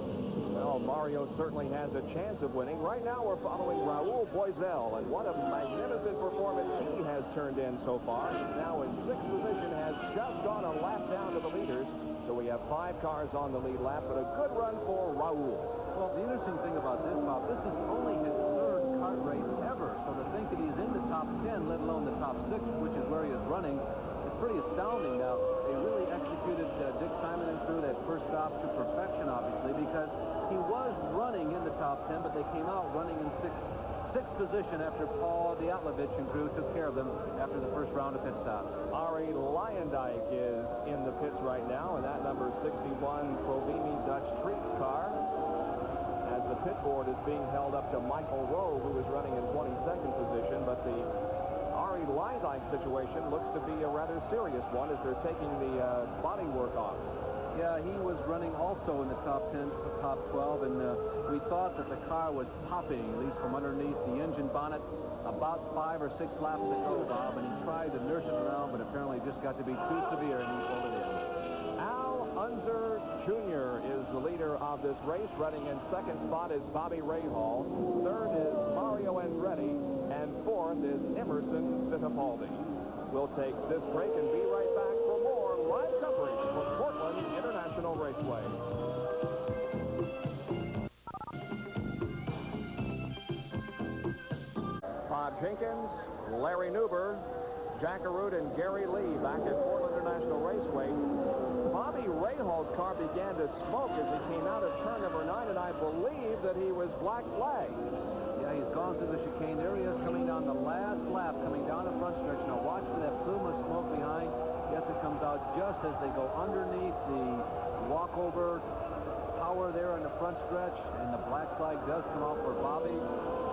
Well, Mario certainly has a chance of winning. Right now, we're following Raul Boesel, and what a magnificent performance he has turned in so far. He's now in 6th position, has just gone a lap down to the leaders. So we have 5 cars on the lead lap, but a good run for Raul. Well, the interesting thing about this, Bob, this is only his 3rd kart race ever. So to think that he's in the top 10, let alone the top 6, which is where he is running, is pretty astounding. Now, they really executed Dick Simon and crew that first stop to perfection, obviously, because he was running in the top 10, but they came out running in sixth position after Paul Diatlovich and crew took care of them after the first round of pit stops. Arie Luyendyk is in the pits right now, and that number 61 Provimi Dutch Treats car, as the pit board is being held up to Michael Rowe, who is running in 22nd position. But the Arie Luyendyk situation looks to be a rather serious one, as they're taking the body work off. Yeah, he was running also in the top 10, top 12, and we thought that the car was popping, at least from underneath the engine bonnet, about 5 or 6 laps ago, Bob, and he tried to nurse it around, but apparently just got to be too severe, and he pulled it in. Al Unser Jr. is the leader of this race. Running in 2nd spot is Bobby Rahal. 3rd is Mario Andretti, and 4th is Emerson Fittipaldi. We'll take this break and be right back for more live coverage from Portland International Raceway. Bob Jenkins, Larry Newber, Jack Arute, and Gary Lee back at Portland International Raceway. Bobby Rahal's car began to smoke as he came out of turn number 9, and I believe that he was black flagged. gone through the chicane. There he is coming down the last lap, coming down the front stretch. Now watch for that plume of smoke behind. Yes, it comes out just as they go underneath the walkover tower there in the front stretch, and the black flag does come out for Bobby.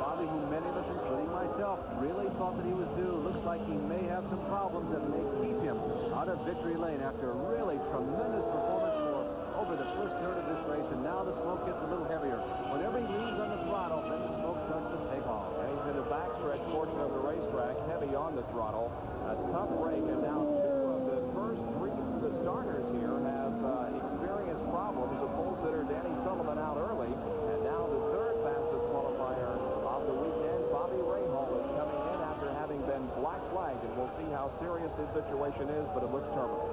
Bobby, who many of us, including myself, really thought that he was due. Looks like he may have some problems that may keep him out of victory lane after a really tremendous performance for over the first third of this race, and now the smoke gets a little heavier. Whenever he leans on the throttle, then the smoke starts to take off. And he's in the backstretch portion of the racetrack, heavy on the throttle. A tough break, and now two of the first three the starters here have experienced problems. The pole sitter Danny Sullivan out early, and now the third fastest qualifier of the weekend, Bobby Rahal, is coming in after having been black flagged, and we'll see how serious this situation is, but it looks terminal.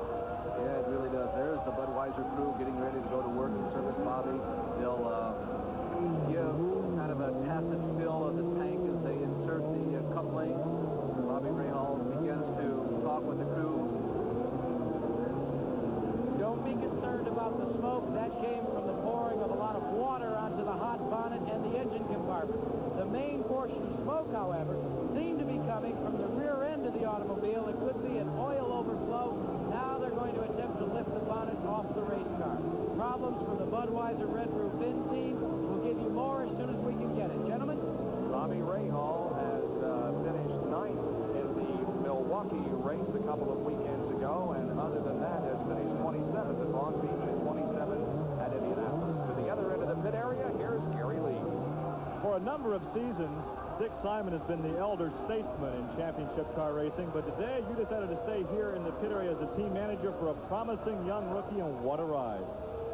Yeah, it really does. There's the Budweiser crew getting ready to go to work and service Bobby. They'll give kind of a tacit fill of the tank as they insert the coupling. Bobby Rahal begins to talk with the crew. Don't be concerned about the smoke. That came from the pouring of a lot of water onto the hot bonnet and the engine compartment. The main portion of smoke, however, seemed to be coming from the rear end of the automobile. It could be an oil overflow. Now they're going to attempt to lift the bonnet off the race car. Problems for the Budweiser Red Roof In team. We'll give you more as soon as we can get it. Gentlemen? Bobby Rahal has finished ninth in the Milwaukee race a couple of weekends ago, and other than that has finished 27th at Long Beach and 27th at Indianapolis. To the other end of the pit area, here's Gary Lee. For a number of seasons, Dick Simon has been the elder statesman in championship car racing, but today you decided to stay here in the pit area as a team manager for a promising young rookie, and what a ride.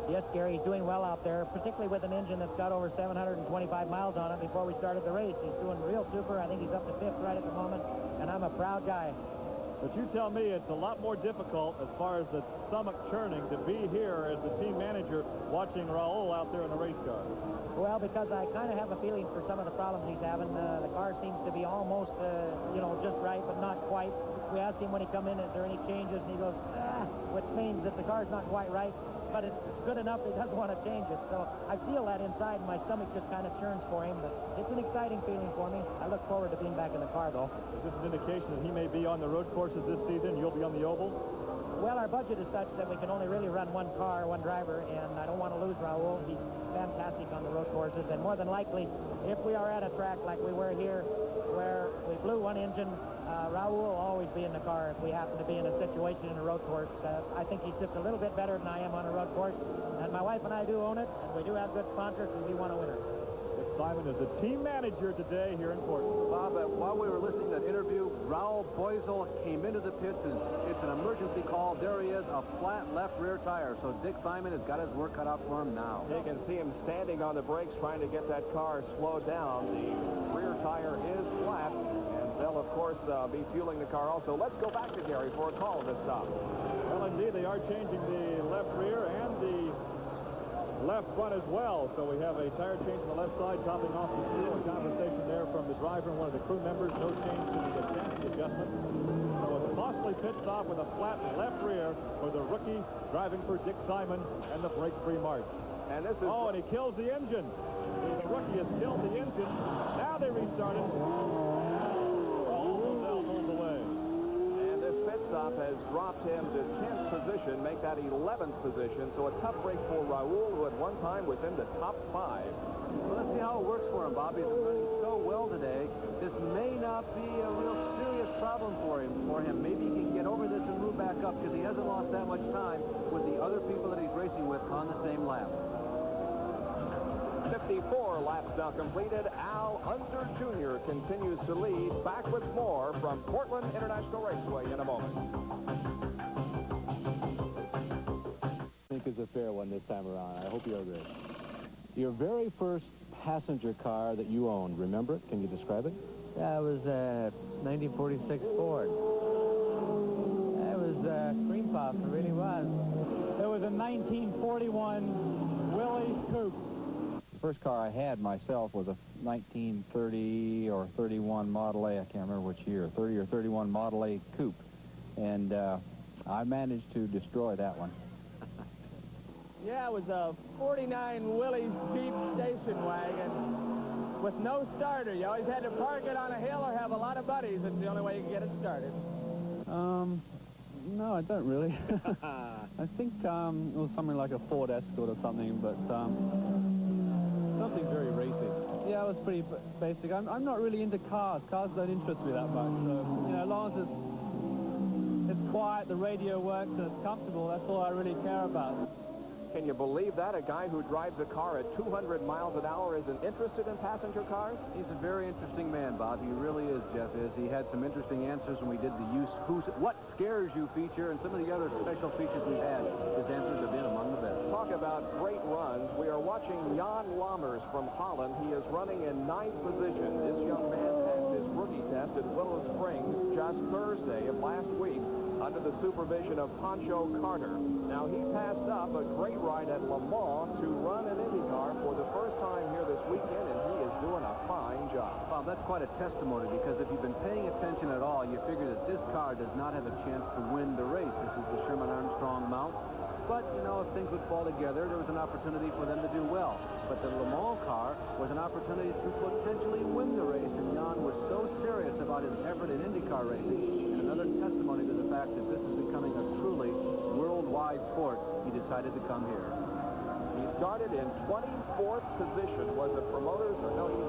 Yes, Gary, he's doing well out there, particularly with an engine that's got over 725 miles on it before we started the race. He's doing real super. I think he's up to 5th right at the moment, and I'm a proud guy. But you tell me it's a lot more difficult as far as the stomach churning to be here as the team manager watching Raul out there in the race car. Well, because I kind of have a feeling for some of the problems he's having. The car seems to be almost, just right, but not quite. We asked him when he come in, is there any changes? And he goes, which means that the car's not quite right, but it's good enough he doesn't want to change it. So I feel that inside, and my stomach just kind of churns for him. But it's an exciting feeling for me. I look forward to being back in the car, though. Is this an indication that he may be on the road courses this season? You'll be on the ovals? Well, our budget is such that we can only really run one car, one driver, and I don't want to lose Raul. He's fantastic on the road courses, and more than likely, if we are at a track like we were here, where we blew one engine, Raul will always be in the car if we happen to be in a situation in a road course. I think he's just a little bit better than I am on a road course, and my wife and I do own it, and we do have good sponsors, and we want to win her. Dick Simon is the team manager today here in Portland. Bob, while we were listening to that interview, Raul Boesel came into the pits. It's an emergency call. There he is, a flat left rear tire. So Dick Simon has got his work cut out for him now. You can see him standing on the brakes trying to get that car slowed down. The rear tire is flat, and they'll, of course, be fueling the car also. Let's go back to Gary for a call of this stop. Well, indeed, they are changing the left rear and the left front as well. So we have a tire change on the left side, topping off the fuel. A conversation there from the driver and one of the crew members. No change to the chassis adjustments. So a costly pit stop with a flat left rear for the rookie driving for Dick Simon and the break-free march. And this is... Oh, and he kills the engine. The rookie has killed the engine. Now they restarted. Raul Boesel pulls away. And this pit stop has dropped him to 10th position, make that 11th position. So a tough break for Raul, who at one time was in the top 5. Well, let's see how it works for him. Bobby's been running so well today. This may not be a real serious problem for him. Maybe he can get over this and move back up, because he hasn't lost that much time with the other people that he's racing with on the same lap. 54 laps now completed. Al Unser Jr. continues to lead. Back with more from Portland International Raceway in a moment. I think is a fair one this time around. I hope you agree. Your very first passenger car that you owned, remember it? Can you describe it? That was a 1946 Ford. That was cream puff, it really was. It was a 1941 Willys Coupe. The first car I had myself was a 1930 or 31 Model A. I can't remember which year. 30 or 31 Model A Coupe. And I managed to destroy that one. Yeah, it was a 49 Willys Jeep station wagon. with no starter. You always had to park it on a hill or have a lot of buddies. It's the only way you can get it started. No, I don't really. I think it was something like a Ford Escort or something, but something very racy. Yeah, it was pretty basic. I'm not really into cars. Cars don't interest me that much. So, you know, as long as it's quiet, the radio works, and it's comfortable, that's all I really care about. Can you believe that? A guy who drives a car at 200 miles an hour isn't interested in passenger cars? He's a very interesting man, Bob. He really is, Jeff is. He had some interesting answers when we did the What Scares You feature and some of the other special features we had. His answers have been among the best. Talk about great runs. We are watching Jan Lammers from Holland. He is running in 9th position. This young man passed his rookie test at Willow Springs just Thursday of last week under the supervision of Pancho Carter. Now, he passed up a great ride at Le Mans to run an IndyCar for the first time here this weekend, and he is doing a fine job. Bob, that's quite a testimony, because if you've been paying attention at all, you figure that this car does not have a chance to win the race. This is the Sherman Armstrong mount. But, you know, if things would fall together, there was an opportunity for them to do well. But the Le Mans car was an opportunity to potentially win the race, and Jan was so serious about his effort in IndyCar racing. And another testimony to the fact that this is becoming a truly worldwide sport, he decided to come here. He started in 24th position, was a promoter's, no, he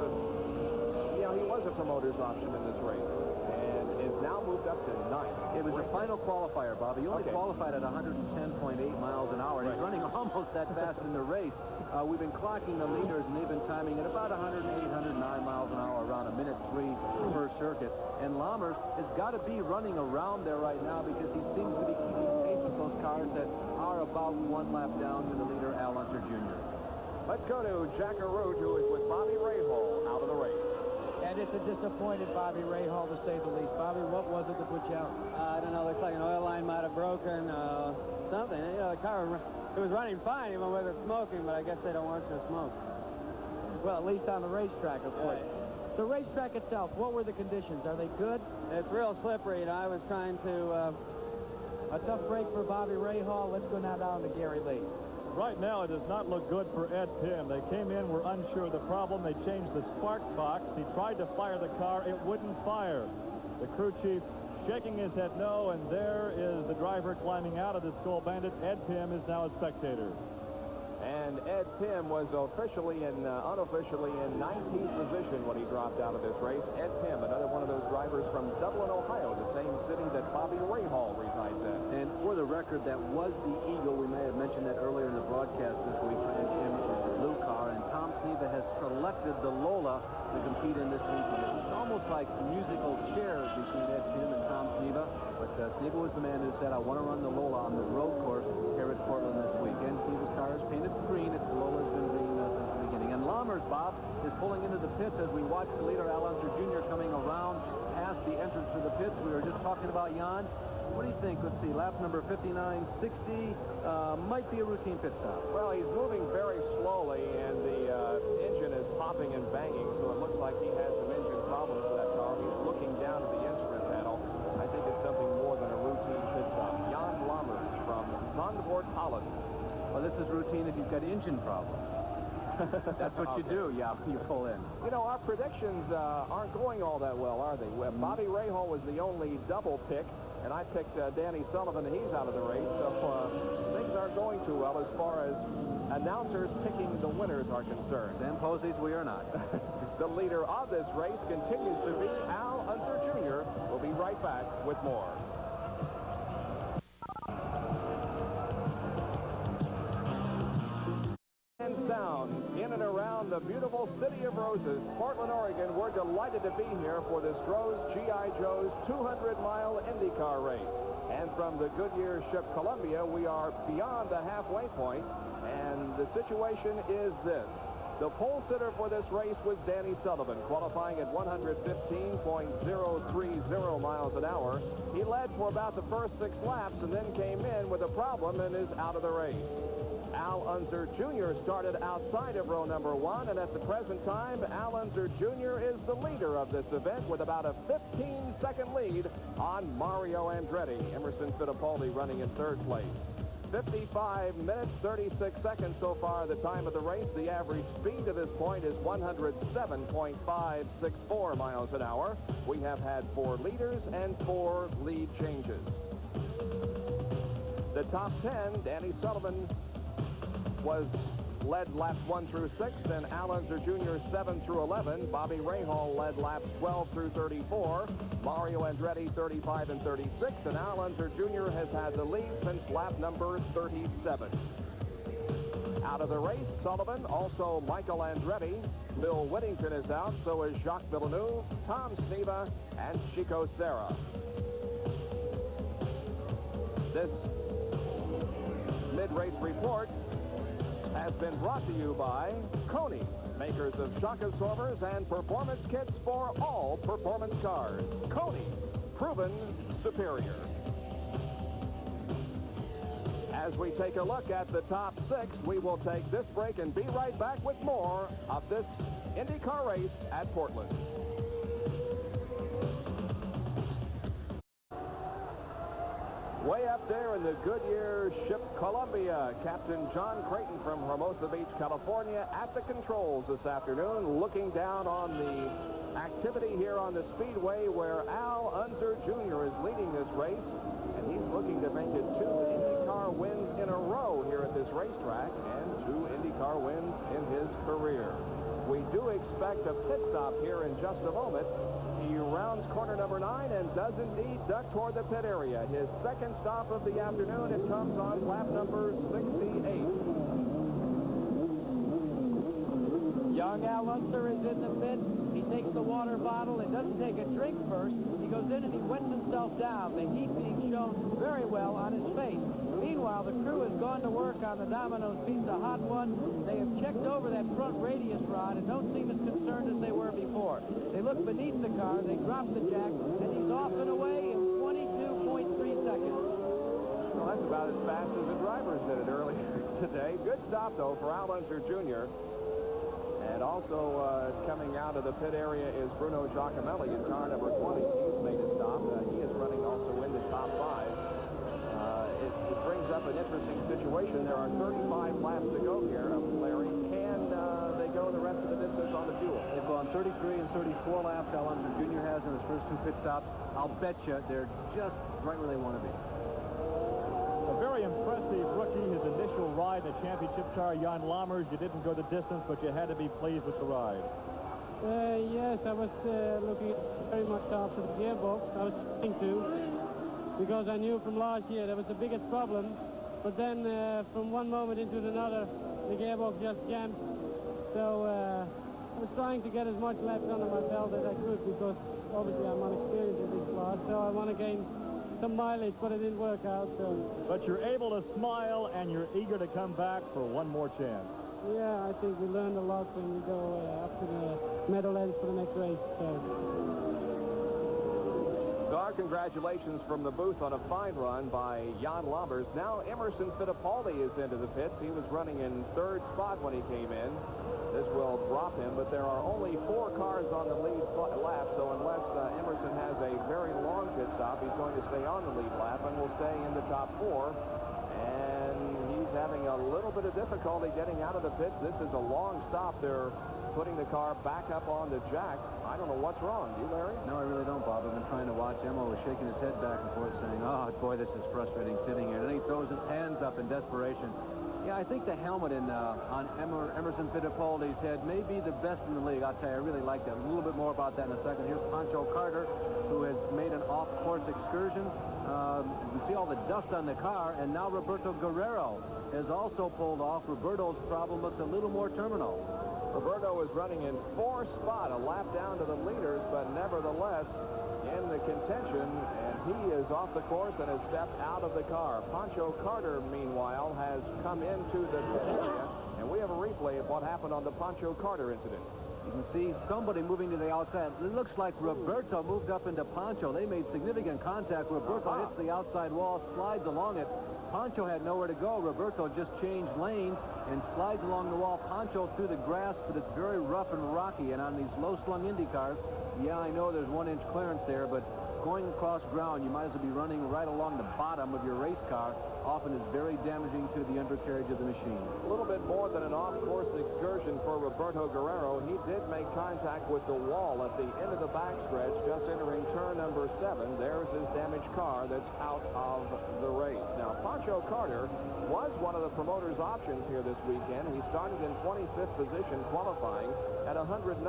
was a promoter's option in this race, and is now moved up to 9th. It was a final qualifier, Bob. He only qualified at 110.8 miles an hour, and he's running almost that fast in the race. We've been clocking the leaders, and they've been timing at about 108, 109 miles an hour, around 1:03 per circuit. And Lammers has got to be running around there right now, because he seems to be keeping pace with those cars that are about one lap down to the leader, Al Unser Jr. Let's go to Jack Arute, who is with Bobby Rahal out of the race. And it's a disappointed Bobby Rahal, to say the least. Bobby, what was it that put you out? I don't know. Looks like an oil line might have broken, something. You know, the car, it was running fine even with it smoking, but I guess they don't want you to smoke. Well, at least on the racetrack, of course. The racetrack itself, what were the conditions? Are they good? It's real slippery, and I was trying to... A tough break for Bobby Rahal. Let's go now down to Gary Lee. Right now, it does not look good for Ed Pym. They came in, were unsure of the problem. They changed the spark box. He tried to fire the car. It wouldn't fire. The crew chief shaking his head no, and there is the driver climbing out of the Skull Bandit. Ed Pym is now a spectator. And Ed Pym was unofficially in 19th position when he dropped out of this race. Ed Pym, another one of those drivers from Dublin, Ohio, the same city that Bobby Rahal resides in. And for the record, that was the Eagle. We may have mentioned that earlier in the broadcast this week. Ed Pym is the blue car, and Tom Sneva has selected the Lola to compete in this weekend. It's almost like musical chairs between Ed Pym and Tom Sneva. But Sneva was the man who said, I want to run the Lola on the road course here at Portland this weekend. Sneva's car is painted green. The Lola's been green since the beginning. And Lammers, Bob, is pulling into the pits as we watch the leader, Al Unser Jr., coming around past the entrance to the pits. We were just talking about Jan. What do you think? Let's see, lap number 5960 might be a routine pit stop. Well, he's moving very slowly, and the engine is popping and banging, so it looks like he has some engine problems with that car. He's looking down at the instrument panel. I think it's something more than a routine pit stop. Jan Lammers from Zandvoort, Holland. Well, this is routine if you've got engine problems. That's what you do, yeah, you pull in. You know, our predictions aren't going all that well, are they? Bobby Rahal was the only double pick, and I picked Danny Sullivan, and he's out of the race. So things aren't going too well as far as announcers picking the winners are concerned. Sam Posies, we are not. The leader of this race continues to be Al Unser Jr. We'll be right back with more. Sounds in and around the beautiful city of Roses, Portland, Oregon. We're delighted to be here for the Stroh's G.I. Joe's 200-mile IndyCar race. And from the Goodyear ship Columbia, we are beyond the halfway point, and the situation is this. The pole sitter for this race was Danny Sullivan, qualifying at 115.030 miles an hour. He led for about the first 6 laps and then came in with a problem and is out of the race. Al Unser Jr. started outside of row number 1, and at the present time, Al Unser Jr. is the leader of this event with about a 15-second lead on Mario Andretti. Emerson Fittipaldi running in 3rd place. 55 minutes, 36 seconds so far the time of the race. The average speed to this point is 107.564 miles an hour. We have had 4 leaders and 4 lead changes. The top 10, Danny Sullivan was led laps 1 through 6, then Al Unser Jr. 7 through 11. Bobby Rahal led laps 12 through 34. Mario Andretti 35 and 36, and Al Unser Jr. has had the lead since lap number 37. Out of the race, Sullivan, also Michael Andretti. Bill Whittington is out, so is Jacques Villeneuve, Tom Sneva, and Chico Serra. This mid-race report has been brought to you by Coney, makers of shock absorbers and performance kits for all performance cars. Coney, proven superior. As we take a look at the top 6, we will take this break and be right back with more of this IndyCar race at Portland. Way up there in the Goodyear ship Columbia, Captain John Creighton from Hermosa Beach, California, at the controls this afternoon, looking down on the activity here on the speedway where Al Unser Jr. is leading this race, and he's looking to make it 2 IndyCar wins in a row here at this racetrack and 2 IndyCar wins in his career. We do expect a pit stop here in just a moment. He rounds corner number 9 and does indeed duck toward the pit area. His second stop of the afternoon. It comes on lap number 68. Young Al Unser is in the pits. He takes the water bottle and doesn't take a drink first. He goes in and he wets himself down, the heat being shown very well on his face. Meanwhile, the crew has gone to work on the Domino's Pizza Hot One. They have checked over that front radius rod and don't seem as concerned as they were before. They look beneath the car, they drop the jack, and he's off and away in 22.3 seconds. Well, that's about as fast as the drivers did it earlier today. Good stop, though, for Al Unser Jr. And also coming out of the pit area is Bruno Giacomelli in car number 20. He's made a stop. He is running also in the top 5. It brings up an interesting situation. There are 35 laps to go here. Larry, can they go the rest of the distance on the fuel? They've gone 33 and 34 laps. Al Unser Jr. has in his first 2 pit stops. I'll bet you they're just right where they want to be. A very impressive rookie. His initial ride in the championship car, Jan Lammers. You didn't go the distance, but you had to be pleased with the ride. Yes, I was looking very much after the gearbox. I was trying to, because I knew from last year that was the biggest problem. But then from one moment into another, the gearbox just jammed. So I was trying to get as much laps under my belt as I could, because obviously I'm unexperienced in this class. So I want to gain some mileage, but it didn't work out. So. But you're able to smile, and you're eager to come back for one more chance. Yeah, I think we learned a lot when we go up to the Meadowlands for the next race. So our congratulations from the booth on a fine run by Jan Lammers. Now Emerson Fittipaldi is into the pits. He was running in 3rd spot when he came in. This will drop him, but there are only 4 cars on the lead lap, so unless Emerson has a very long pit stop, he's going to stay on the lead lap and will stay in the top 4. And he's having a little bit of difficulty getting out of the pits. This is a long stop. They're putting the car back up on the jacks. I don't know what's wrong. Do you, Larry? No, I really don't, Bob. I've been trying to watch. Emmo was shaking his head back and forth saying, oh, boy, this is frustrating sitting here. And then he throws his hands up in desperation. Yeah, I think the helmet on Emerson Fittipaldi's head may be the best in the league. I'll tell you, I really like that. A little bit more about that in a second. Here's Pancho Carter, who has made an off-course excursion. You can see all the dust on the car, and now Roberto Guerrero has also pulled off. Roberto's problem looks a little more terminal. Roberto is running in 4th spot, a lap down to the leaders, but nevertheless in the contention, and he is off the course and has stepped out of the car. Pancho Carter, meanwhile, has come into the pit area, and we have a replay of what happened on the Pancho Carter incident. You can see somebody moving to the outside. It looks like Roberto moved up into Pancho. They made significant contact. Roberto hits the outside wall, slides along it. Pancho had nowhere to go. Roberto just changed lanes and slides along the wall. Pancho through the grass, but it's very rough and rocky. And on these low-slung Indy cars, yeah, I know there's 1-inch clearance there, but going across ground, you might as well be running right along the bottom of your race car. Often is very damaging to the undercarriage of the machine. A little bit more than an off-course excursion for Roberto Guerrero. He did make contact with the wall at the end of the backstretch, just entering turn number 7. There's his damaged car that's out of the race. Now, Pancho Carter was one of the promoter's options here this weekend. He started in 25th position qualifying at 109.564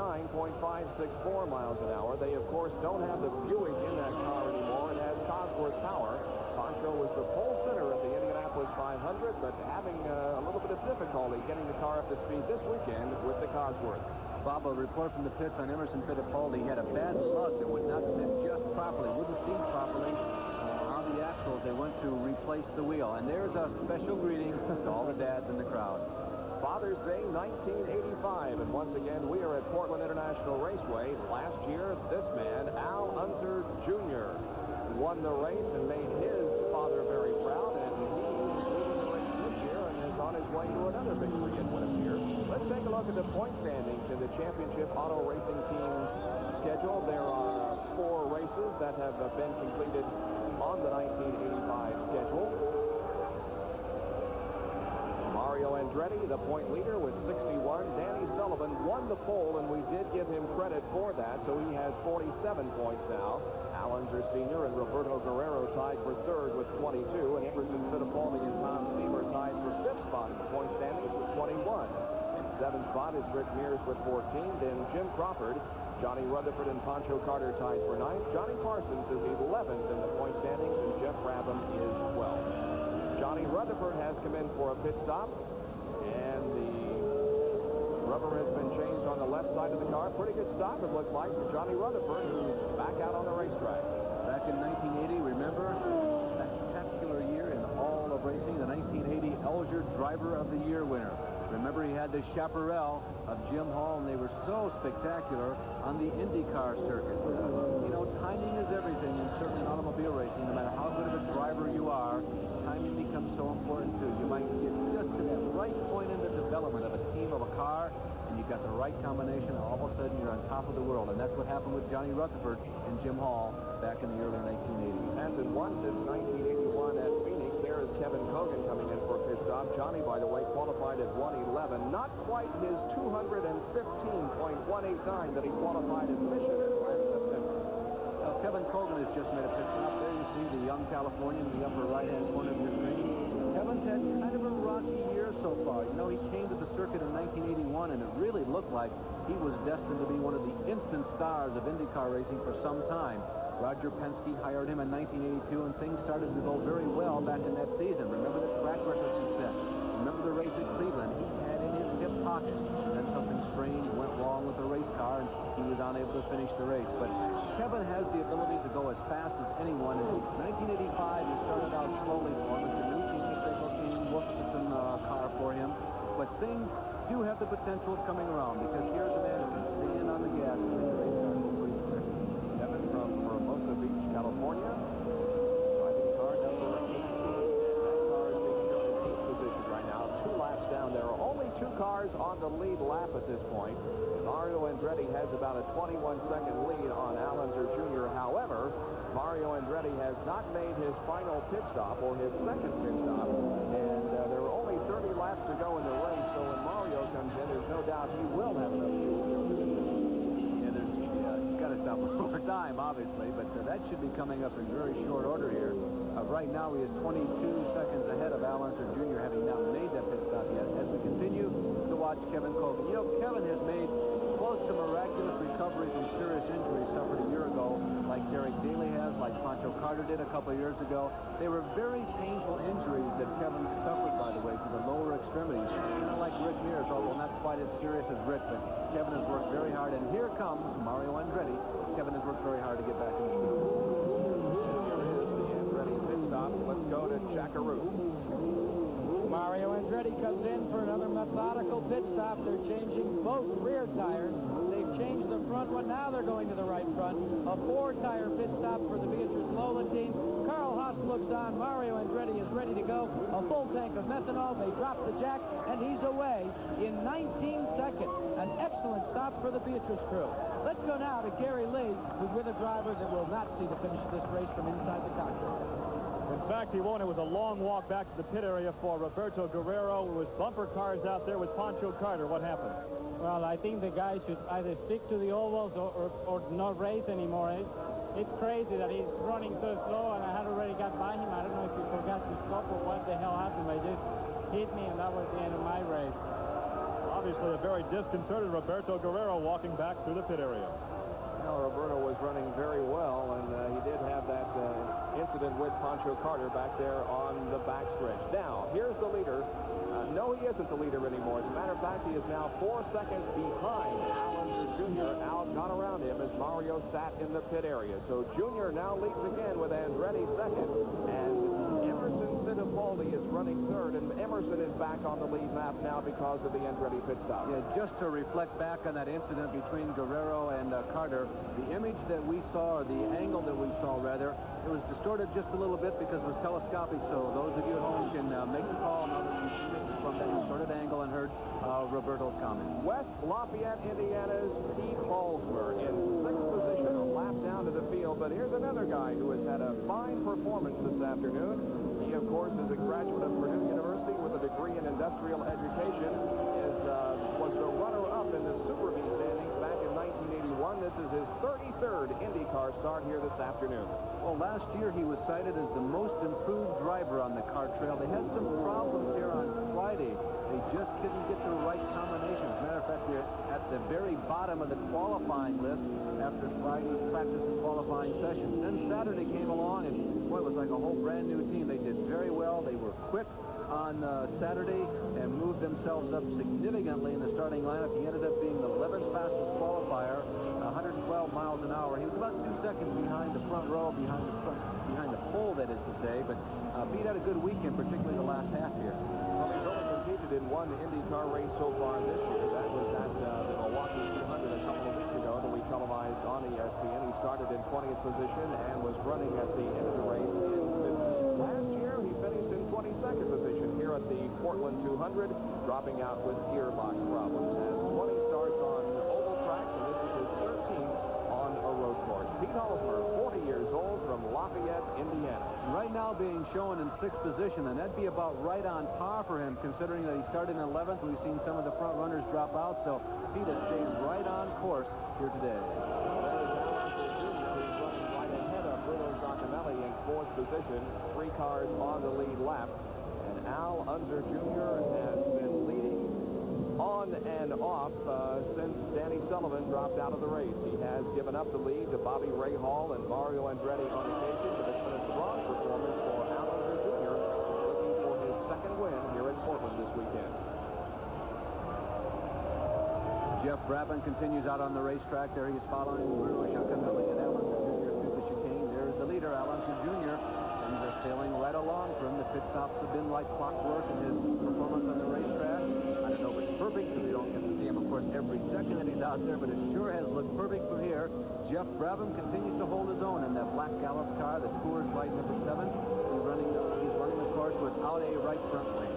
miles an hour. They, of course, don't have the Buick in that car anymore. It has Cosworth power. Pancho was the pole sitter at the Indianapolis 500, but having a little bit of difficulty getting the car up to speed this weekend with the Cosworth. Bob, a report from the pits on Emerson Fittipaldi. He had a bad lug that would not adjust properly, wouldn't seat properly. On the axles, they went to replace the wheel. And there's a special greeting to all the dads in the crowd. Father's Day 1985, and once again we are at Portland International Raceway. Last year, this man, Al Unser Jr., won the race and made his father very proud, and he's leading the race this year and is on his way to another victory at Winnemucca. Let's take a look at the point standings in the championship auto racing team's schedule. There are 4 races that have been completed on the 1985 schedule. Mario Andretti, the point leader, with 61. Danny Sullivan won the pole, and we did give him credit for that, so he has 47 points now. Al Unser Sr. and Roberto Guerrero tied for 3rd with 22, and Emerson Fittipaldi and Tom Stever tied for 5th spot in the point standings with 21. In 7th spot is Rick Mears with 14, then Jim Crawford, Johnny Rutherford, and Pancho Carter tied for 9th. Johnny Parsons is 11th in the point standings, and Jeff Brabham is 12th. Johnny Rutherford has come in for a pit stop, and the rubber has been changed on the left side of the car. Pretty good stop, it looked like, for Johnny Rutherford, who's back out on the racetrack. Back in 1980, remember, spectacular year in all of racing, the 1980 Elger Driver of the Year winner. Remember, he had the chaparral of Jim Hall, and they were so spectacular on the IndyCar circuit. You know, timing is everything, and certainly in automobile racing, no matter how good of a driver you are, timing becomes so important too. You might get just to that right point in the development of a team, of a car, and you've got the right combination, and all of a sudden you're on top of the world. And that's what happened with Johnny Rutherford and Jim Hall back in the early 1980s. Has it once since 1981 at Phoenix. There is Kevin Kogan coming in for a pit stop. Johnny, by the way, qualified at 111. Not quite his 215.189 that he qualified at Michigan last September. Kevin Kogan has just made a pit stop. There you see the young Californian in the upper right-hand corner of your screen. Kevin's had kind of a rocky year so far. You know, he came to the circuit in 1981, and it really looked like he was destined to be one of the instant stars of IndyCar racing for some time. Roger Penske hired him in 1982, and things started to go very well back in that season. Remember the track records he set. Remember the race at Cleveland. He had in his hip pocket. And then something strange went wrong with the race car, and he was unable to finish the race. But Kevin has the ability to go as fast as anyone. In 1985, he started out slowly for him. It's a new team, work system car for him. But things do have the potential of coming around, because here's a man who can stand on the gas and make the race car go pretty quick. Kevin from Hermosa Beach, California, driving car number 18. That car is being shown in 8th position right now. 2 laps down. There are only 2 cars on the lead lap at this point. Mario Andretti has about a 21-second lead on Al Unser Jr. However, Mario Andretti has not made his final pit stop, or his second pit stop, and there are only 30 laps to go in the race, so when Mario comes in, there's no doubt he will have enough fuel. Yeah, he's got to stop one more time, obviously, but that should be coming up in very short order here. Right now, he is 22 seconds ahead of Al Unser Jr., having not made that pit stop yet, as we continue to watch Kevin Kogan. You know, Kevin has made close to miraculous recovery from serious injuries suffered a year ago, like Derek Daly has, like Pancho Carter did a couple of years ago. They were very painful injuries that Kevin suffered, by the way, to the lower extremities. Kind of like Rick Mears, although not quite as serious as Rick, but Kevin has worked very hard. And here comes Mario Andretti. Kevin has worked very hard to get back in the series. Here is the Andretti pit stop. Let's go to Chakaroo. Mario Andretti comes in for another methodical pit stop. They're changing both rear tires. They've changed the front one. Now they're going to the right front. A 4-tire pit stop for the Beatrice Lola team. Carl Haas looks on. Mario Andretti is ready to go. A full tank of methanol. They drop the jack, and he's away in 19 seconds. An excellent stop for the Beatrice crew. Let's go now to Gary Lee, who's with a driver that will not see the finish of this race from inside the cockpit. In fact, he won't. It was a long walk back to the pit area for Roberto Guerrero. It was bumper cars out there with Pancho Carter. What happened? Well, I think the guy should either stick to the ovals or not race anymore. It's crazy that he's running so slow, and I had already got by him. I don't know if he forgot to stop or what the hell happened, but he just hit me, and that was the end of my race. Obviously, a very disconcerted Roberto Guerrero walking back through the pit area. Well, Roberto was running very well, and he did have that incident with Pancho Carter back there on the backstretch. Now, here's the leader. No, he isn't the leader anymore. As a matter of fact, he is now 4 seconds behind Al Unser Jr. Al got around him as Mario sat in the pit area. So Jr. now leads again with Andretti second, and Emerson Fittipaldi is running third, and Emerson is back on the lead lap now because of the Andretti pit stop. Yeah, just to reflect back on that incident between Guerrero and Carter, the image that we saw, or the angle that we saw, rather, it was distorted just a little bit because it was telescopic, so those of you at home can make the call now that you've seen it from that distorted angle and heard Roberto's comments. West Lafayette, Indiana's Pete Halsmer in 6th position, a lap down to the field. But here's another guy who has had a fine performance this afternoon. He, of course, is a graduate of Purdue University with a degree in industrial education. Was the runner-up in the Super B standings back in 1981. This is his 33rd IndyCar start here this afternoon. Well, last year he was cited as the most improved driver on the kart trail. They had some problems here on Friday. They just couldn't get the right combinations. As a matter of fact, they're at the very bottom of the qualifying list after Friday's practice and qualifying session. Then Saturday came along, and boy, it was like a whole brand new team. They did very well. They were quick on Saturday and moved themselves up significantly in the starting lineup. He ended up being the 11th fastest qualifier, 112 miles an hour. He was about 2 seconds behind the front row, behind the pole, that is to say. But Pete had a good weekend, particularly the last half here. Well, he's only competed in one IndyCar race so far this year. That was at the Milwaukee 200 a couple of weeks ago that we televised on ESPN. He started in 20th position and was running at the end of the race in 15th. Last year, he finished in 22nd position here at the Portland 200, dropping out with gearbox problems. Has 20 starts on oval tracks, and this is his 13th on a road course. Pete Halsmer, 40 years old, from Lafayette, Indiana. Right now being shown in 6th position, and that'd be about right on par for him, considering that he started in 11th. We've seen some of the front runners drop out, so Pete has stayed right on course here today. In 4th position, 3 cars on the lead lap, and Al Unser Jr. has been leading on and off since Danny Sullivan dropped out of the race. He has given up the lead to Bobby Rahal and Mario Andretti on occasion, but it's been a strong performance for Al Unser Jr., looking for his second win here in Portland this weekend. Jeff Brabham continues out on the racetrack. There he is following Bruno Giacomelli and Al Unser Jr. through the chicane. There's the leader, Al Unser Jr., and they're sailing right along for him. The pit stops have been like clockwork in his performance on the racetrack. I don't know if it's perfect because we don't get to see him, of course, every second that he's out there, but it sure has looked perfect from here. Jeff Brabham continues to hold his own in that black Gallus car, the Coors Light number 7. He's running the course without a right front wing.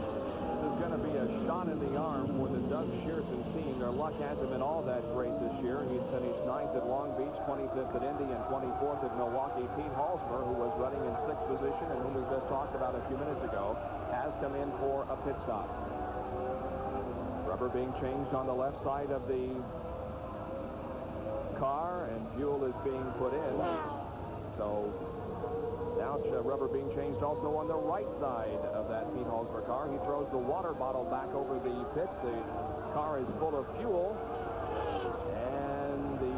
This is going to be a shot in the arm for the Doug Shearson team. Their luck hasn't been all that great this year. He's finished 9th at Long Beach, 25th at Indy, and 24th at Milwaukee. Pete Halsmer, who was running in 6th position and whom we just talked about a few minutes ago, has come in for a pit stop. Rubber being changed on the left side of the car, and fuel is being put in. So now rubber being changed also on the right side of that Pete Halsmer car. He throws the water bottle back over the pits. The car is full of fuel, and the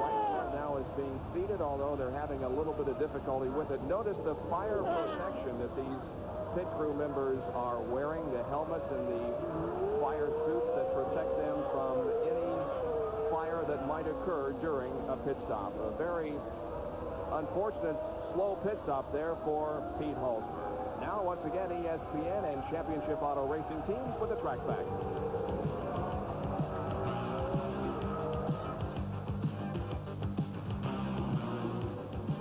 right car now is being seated, although they're having a little bit of difficulty with it. Notice the fire protection that these pit crew members are wearing, the helmets and the fire suits that protect them from any fire that might occur during a pit stop. A very unfortunate slow pit stop there for Pete Halsmer. Now, once again, ESPN and Championship Auto Racing teams with the track back.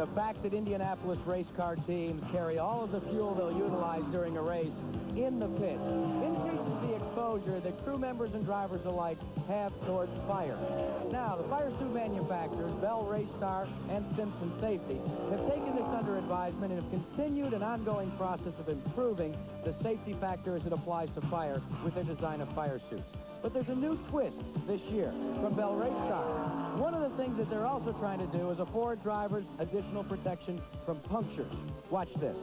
the fact that Indianapolis race car teams carry all of the fuel they'll utilize during a race in the pits increases the exposure that crew members and drivers alike have towards fire. Now, the fire suit manufacturers, Bell Raystar and Simpson Safety, have taken this under advisement and have continued an ongoing process of improving the safety factor as it applies to fire with their design of fire suits. But there's a new twist this year from Bell Raystar. One of the things that they're also trying to do is afford drivers additional protection from punctures. Watch this.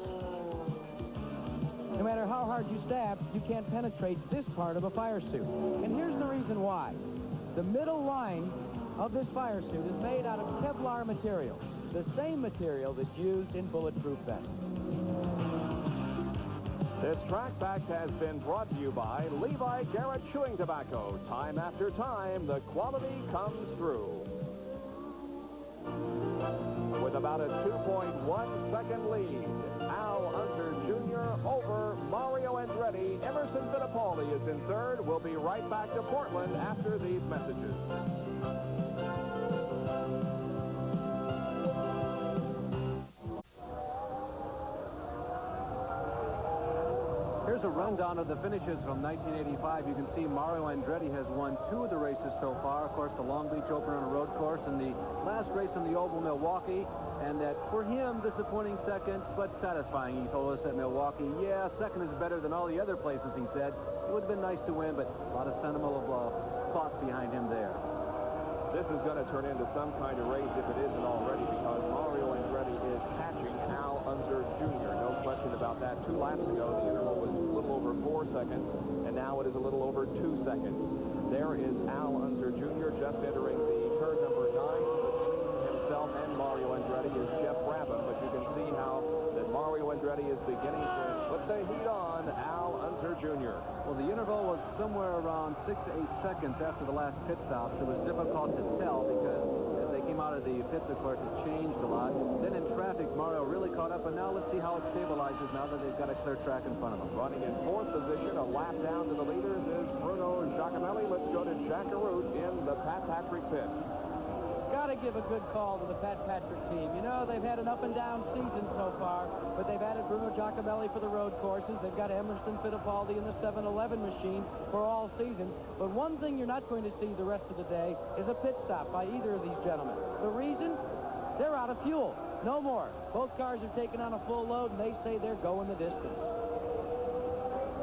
No matter how hard you stab, you can't penetrate this part of a fire suit. And here's the reason why. The middle line of this fire suit is made out of Kevlar material, the same material that's used in bulletproof vests. This Track Fact has been brought to you by Levi Garrett Chewing Tobacco. Time after time, the quality comes through. With about a 2.1-second lead, Al Unser Jr. over Mario Andretti. Emerson Fittipaldi is in third. We'll be right back to Portland after these messages. Here's a rundown of the finishes from 1985. You can see Mario Andretti has won 2 of the races so far. Of course, the Long Beach Open on a road course and the last race on the Oval, Milwaukee. And that, for him, disappointing second, but satisfying. He told us at Milwaukee, yeah, second is better than all the other places, he said. It would have been nice to win, but a lot of sentimental thoughts behind him there. This is going to turn into some kind of race if it isn't already, because Mario Andretti is catching Al Unser Jr. No question about that. 2 laps ago, the interval was a little over 4 seconds, and now it is a little over 2 seconds. There is Al Unser Jr. just entering the turn number 9. Between himself and Mario Andretti is Jeff Brabham, but you can see how that Mario Andretti is beginning to put the heat on Al Unser Jr. Well, the interval was somewhere around 6 to 8 seconds after the last pit stops. It was difficult to tell because as they came out of the pits, of course, it changed a lot. Then in traffic, Mario really caught up, and now let's see how it stabilizes now that they've got a clear track in front of them. Running in 4th position, a lap down to the leaders is Bruno Giacomelli. Let's go to Jack Arute in the Pat Patrick pit. Got to give a good call to the Pat Patrick team. You know, they've had an up-and-down season so far, but they've added Bruno Giacomelli for the road courses. They've got Emerson Fittipaldi in the 7-Eleven machine for all season. But one thing you're not going to see the rest of the day is a pit stop by either of these gentlemen. The reason? They're out of fuel. No more. Both cars have taken on a full load, and they say they're going the distance.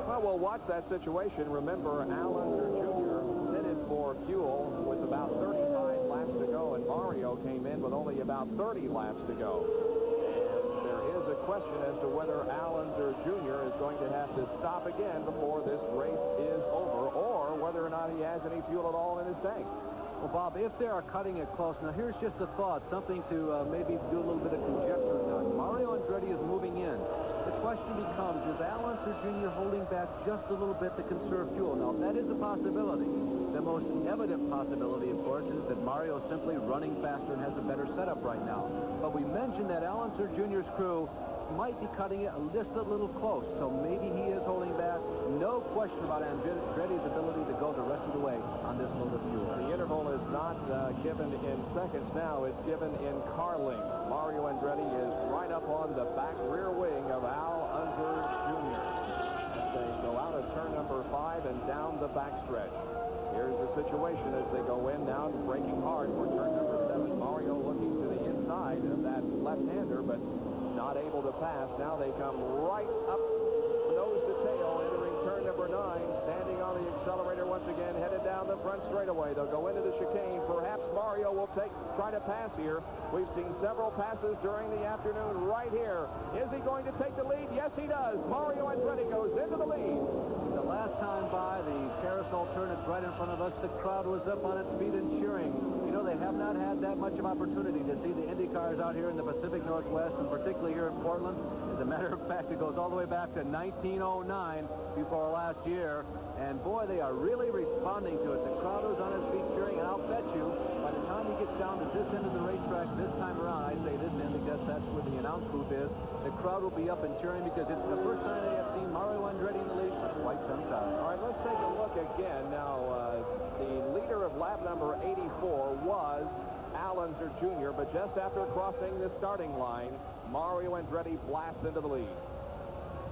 Well, we'll watch that situation. Remember, Al Unser Jr. pitted for fuel with about 35 laps to go, and Mario came in with only about 30 laps to go. And there is a question as to whether Al Unser Jr. is going to have to stop again before this race is over, or whether or not he has any fuel at all in his tank. Well, Bob, if they are cutting it close, now here's just a thought, something to maybe do a little bit of conjecture on. Mario Andretti is moving in. The question becomes, is Al Unser Jr. holding back just a little bit to conserve fuel? Now, that is a possibility. The most evident possibility, of course, is that Mario is simply running faster and has a better setup right now. But we mentioned that Al Unser Jr.'s crew might be cutting it just a little close, so maybe he is holding back. No question about Andretti's ability to go the rest of the way on this load of fuel. The interval is not given in seconds now, it's given in car lengths. Mario Andretti is right up on the back rear wing of Al Unser Jr. as they go out of turn number 5 and down the backstretch. Here's the situation as they go in now, braking hard for turn number 7. Mario looking to the inside of that left-hander, but not able to pass. Now they come right up nose to tail, entering turn number 9, standing on the accelerator once again, headed down the front straightaway. They'll go into the chicane. Perhaps Mario will try to pass here. We've seen several passes during the afternoon right here. Is he going to take the lead? Yes, he does. Mario Andretti goes into the lead. The last time by, the carousel turn is right in front of us. The crowd was up on its feet and cheering. You know, they have not had that much of opportunity to see the Indy cars out here in the Pacific Northwest, and particularly here in Portland. As a matter of fact, it goes all the way back to 1909 before last year. And boy, they are really responding to it. The crowd was on its feet cheering, and I'll bet you by the time he gets down to this end of the racetrack this time around, I say this end because that's where the announce booth is, the crowd will be up and cheering because it's the first time they have seen Mario Andretti in the lead for quite some time. All right, let's take a look again. Now, the leader of lap number 84 was Al Unser Jr., but just after crossing the starting line, Mario Andretti blasts into the lead.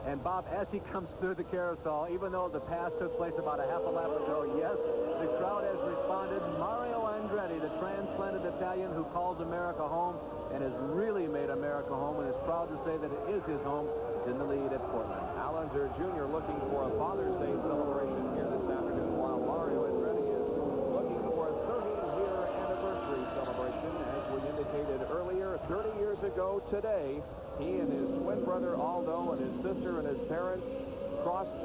And Bob, as he comes through the carousel, even though the pass took place about a half a lap ago, yes, the crowd has responded. Mario Andretti, the transplanted Italian who calls America home and has really made America home and is proud to say that it is his home, is in the lead at Portland. Al Unser Jr. looking for a Father's Day celebration here this afternoon, while Mario Andretti is looking for a 30-year anniversary celebration. As we indicated earlier, 30 years ago today, he and his twin brother Aldo and his sister and his parents crossed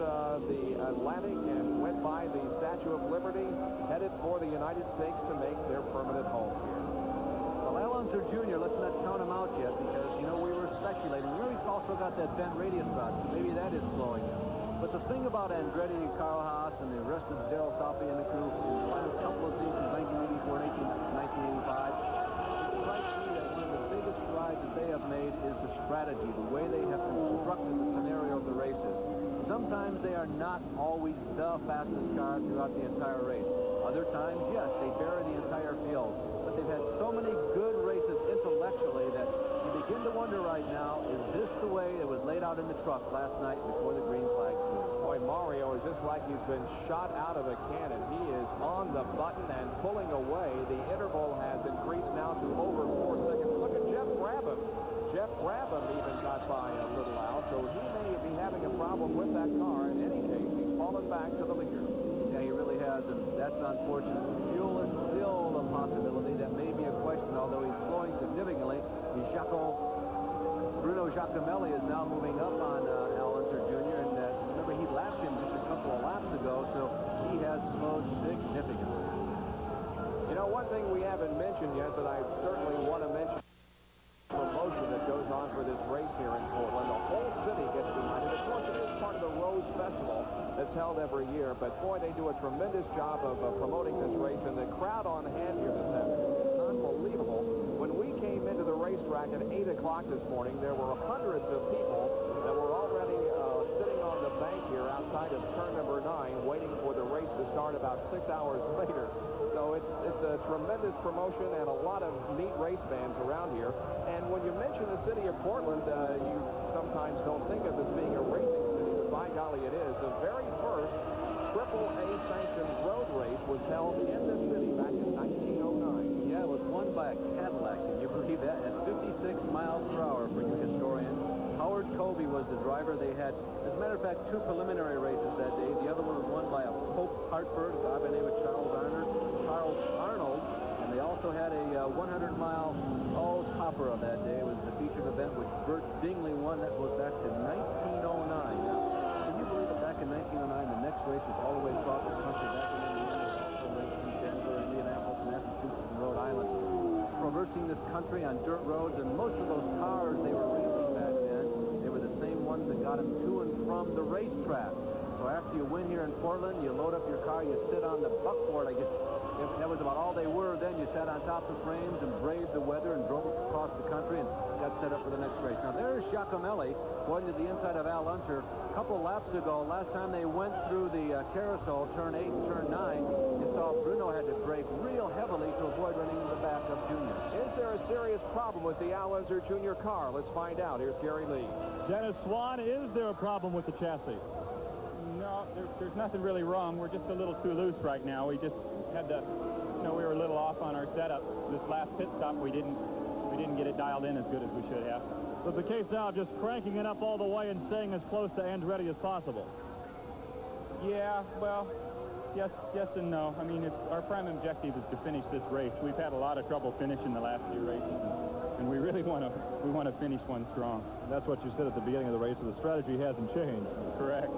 the Atlantic and went by the Statue of Liberty, headed for the United States to make their permanent home here. Well, Al Unser Jr., let's not count him out yet because, you know, we were speculating. He's also got that bent radius rod, so maybe that is slowing him. But the thing about Andretti and Carl Haas and the rest of the Darrell Salpi and the crew in the last couple of seasons, 1984 and 1985, it strikes me that one of the biggest strides that they have made is the strategy, the way they have constructed the scenario of the races. Sometimes they are not always the fastest car throughout the entire race. Other times, yes, they bury the entire field. But they've had so many good races intellectually that you begin to wonder right now, is this the way it was laid out in the truck last night before the green flag flew? Boy, Mario is just like he's been shot out of a cannon. He is on the button and pulling away. The interval has increased now to over 4 seconds. Look at Jeff Brabham. Jeff Brabham even got by a little out, so he may be having a problem with that car. In any case, he's fallen back to the leader. Yeah, he really has, and that's unfortunate. Fuel is still a possibility. That may be a question, although he's slowing significantly. Bruno Giacomelli is now moving up on Al Unser Jr., and remember, he lapped him just a couple of laps ago, so he has slowed significantly. You know, one thing we haven't mentioned yet, but I certainly want to mention promotion that goes on for this race here in Portland. The whole city gets behind it. Of course, it is part of the Rose Festival that's held every year, but boy, they do a tremendous job of promoting this race, and the crowd on hand here this afternoon is unbelievable. When we came into the racetrack at 8 o'clock this morning, there were hundreds of people that were already sitting on the bank here outside of turn number 9, waiting for the race to start about 6 hours later. So it's a tremendous promotion and a lot of neat race bands around here. And when you mention the city of Portland, you sometimes don't think of this being a racing city, but by golly it is. The very first AAA sanctioned road race was held in this city back in 1909. Yeah, it was won by a Cadillac. Can you believe that? At 56 miles per hour for you historians. Howard Covey was the driver. They had, as a matter of fact, 2 preliminary races that day. The other one was won by a Pope Hartford, a guy by the name of Charles Arnold. And they also had a 100-mile topper of that day. It was the featured event which Bert Dingley won. That goes back to 1909. Now, can you believe that back in 1909, the next race was all the way across the country, back in Indiana, also raced in Denver, Indianapolis, Massachusetts, and Rhode Island, traversing this country on dirt roads, and most of those cars they were racing back then, they were the same ones that got them to and from the racetrack. So after you win here in Portland, you load up your car, you sit on the buckboard, I guess. That was about all they were then. You sat on top of frames and braved the weather and drove across the country and got set up for the next race. Now, there's Giacomelli going to the inside of Al Unser. A couple of laps ago, last time they went through the carousel, turn 8 and turn 9, you saw Bruno had to brake real heavily to avoid running into the back of Junior. Is there a serious problem with the Al Unser Jr. car? Let's find out. Here's Gary Lee. Dennis Swan, is there a problem with the chassis? No, there's nothing really wrong. We're just a little too loose right now. We just had to, we were a little off on our setup. This last pit stop, we didn't get it dialed in as good as we should have. So it's a case now of just cranking it up all the way and staying as close to Andretti as possible. Yeah, well, yes and no. I mean, our prime objective is to finish this race. We've had a lot of trouble finishing the last few races, and we really want to finish one strong. That's what you said at the beginning of the race, so the strategy hasn't changed. Correct.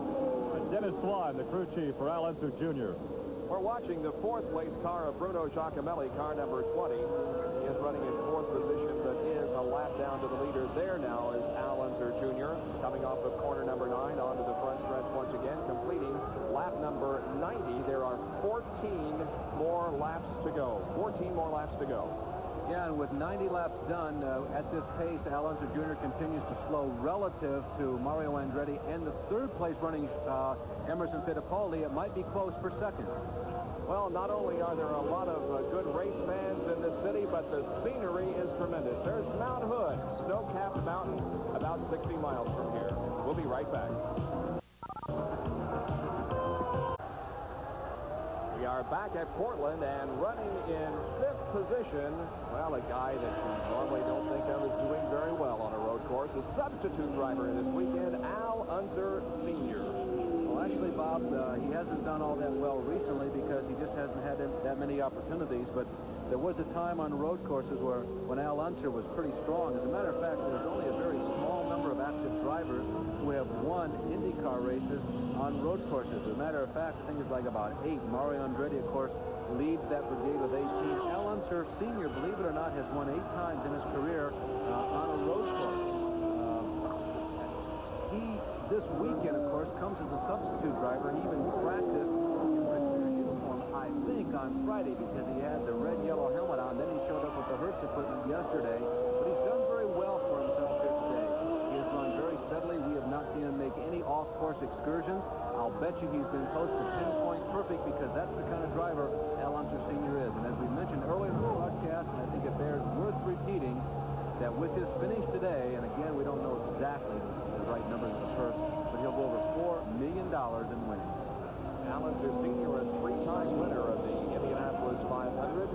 Dennis Swan, the crew chief for Al Unser Jr. We're watching the 4th place car of Bruno Giacomelli, car number 20. He is running in 4th position, but is a lap down to the leader. There now is Al Unser Jr. coming off of corner number 9 onto the front stretch once again, completing lap number 90. There are 14 more laps to go. 14 more laps to go. Yeah, and with 90 laps done, at this pace, Al Unser Jr. continues to slow relative to Mario Andretti and the third-place running Emerson Fittipaldi. It might be close for second. Well, not only are there a lot of good race fans in this city, but the scenery is tremendous. There's Mount Hood, snow-capped mountain, about 60 miles from here. We'll be right back. We are back at Portland and running in 5th position. Well, a guy that you normally don't think of as doing very well on a road course, a substitute driver this weekend, Al Unser Sr. Well, actually, Bob, he hasn't done all that well recently because he just hasn't had that many opportunities, but there was a time on road courses when Al Unser was pretty strong. As a matter of fact, there's only a very small number of active drivers who have won IndyCar races on road courses. As a matter of fact, I think it's like about 8. Mario Andretti, of course, leads that brigade with 18. Al Unser Sr., believe it or not, has won 8 times in his career on a road course. This weekend, of course, comes as a substitute driver. He even practiced in Rick uniform, I think, on Friday because he had the red-yellow helmet on. Then he showed up with the Hertz equipment yesterday. But he's done very well for himself here today. He has run very steadily. We have not seen him make any off-course excursions. I'll bet you he's been close to pinpoint perfect because that's the kind of driver Al Unser Sr. is. And as we mentioned earlier in the broadcast, and I think it bears worth repeating, that with his finish today, and again, we don't know exactly the right numbers of the purse, but he'll go over $4 million in winnings. Al Unser Sr., a 3-time winner of the Indianapolis 500.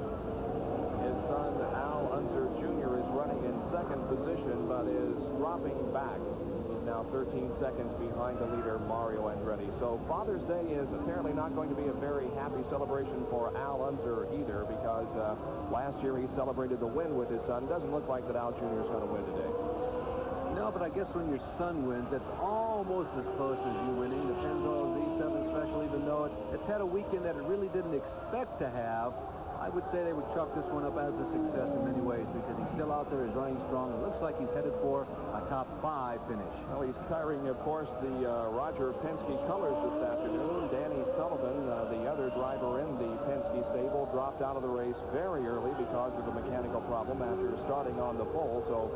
His son, Al Unser Jr., is running in 2nd position, but is dropping back. He's now 13 seconds behind the leader, Mario Andretti. So Father's Day is apparently not going to be a very happy celebration for Al Unser either, because last year he celebrated the win with his son. Doesn't look like that Al Jr. is going to win today. No, but I guess when your son wins, it's almost as close as you winning. The Pennzoil Z7 special, even though it's had a weekend that it really didn't expect to have, I would say they would chalk this one up as a success in many ways because he's still out there, he's running strong. It looks like he's headed for a top 5 finish. Well, he's carrying, of course, the Roger Penske colors this afternoon. Danny Sullivan, the other driver in the Penske stable, dropped out of the race very early because of a mechanical problem after starting on the pole. So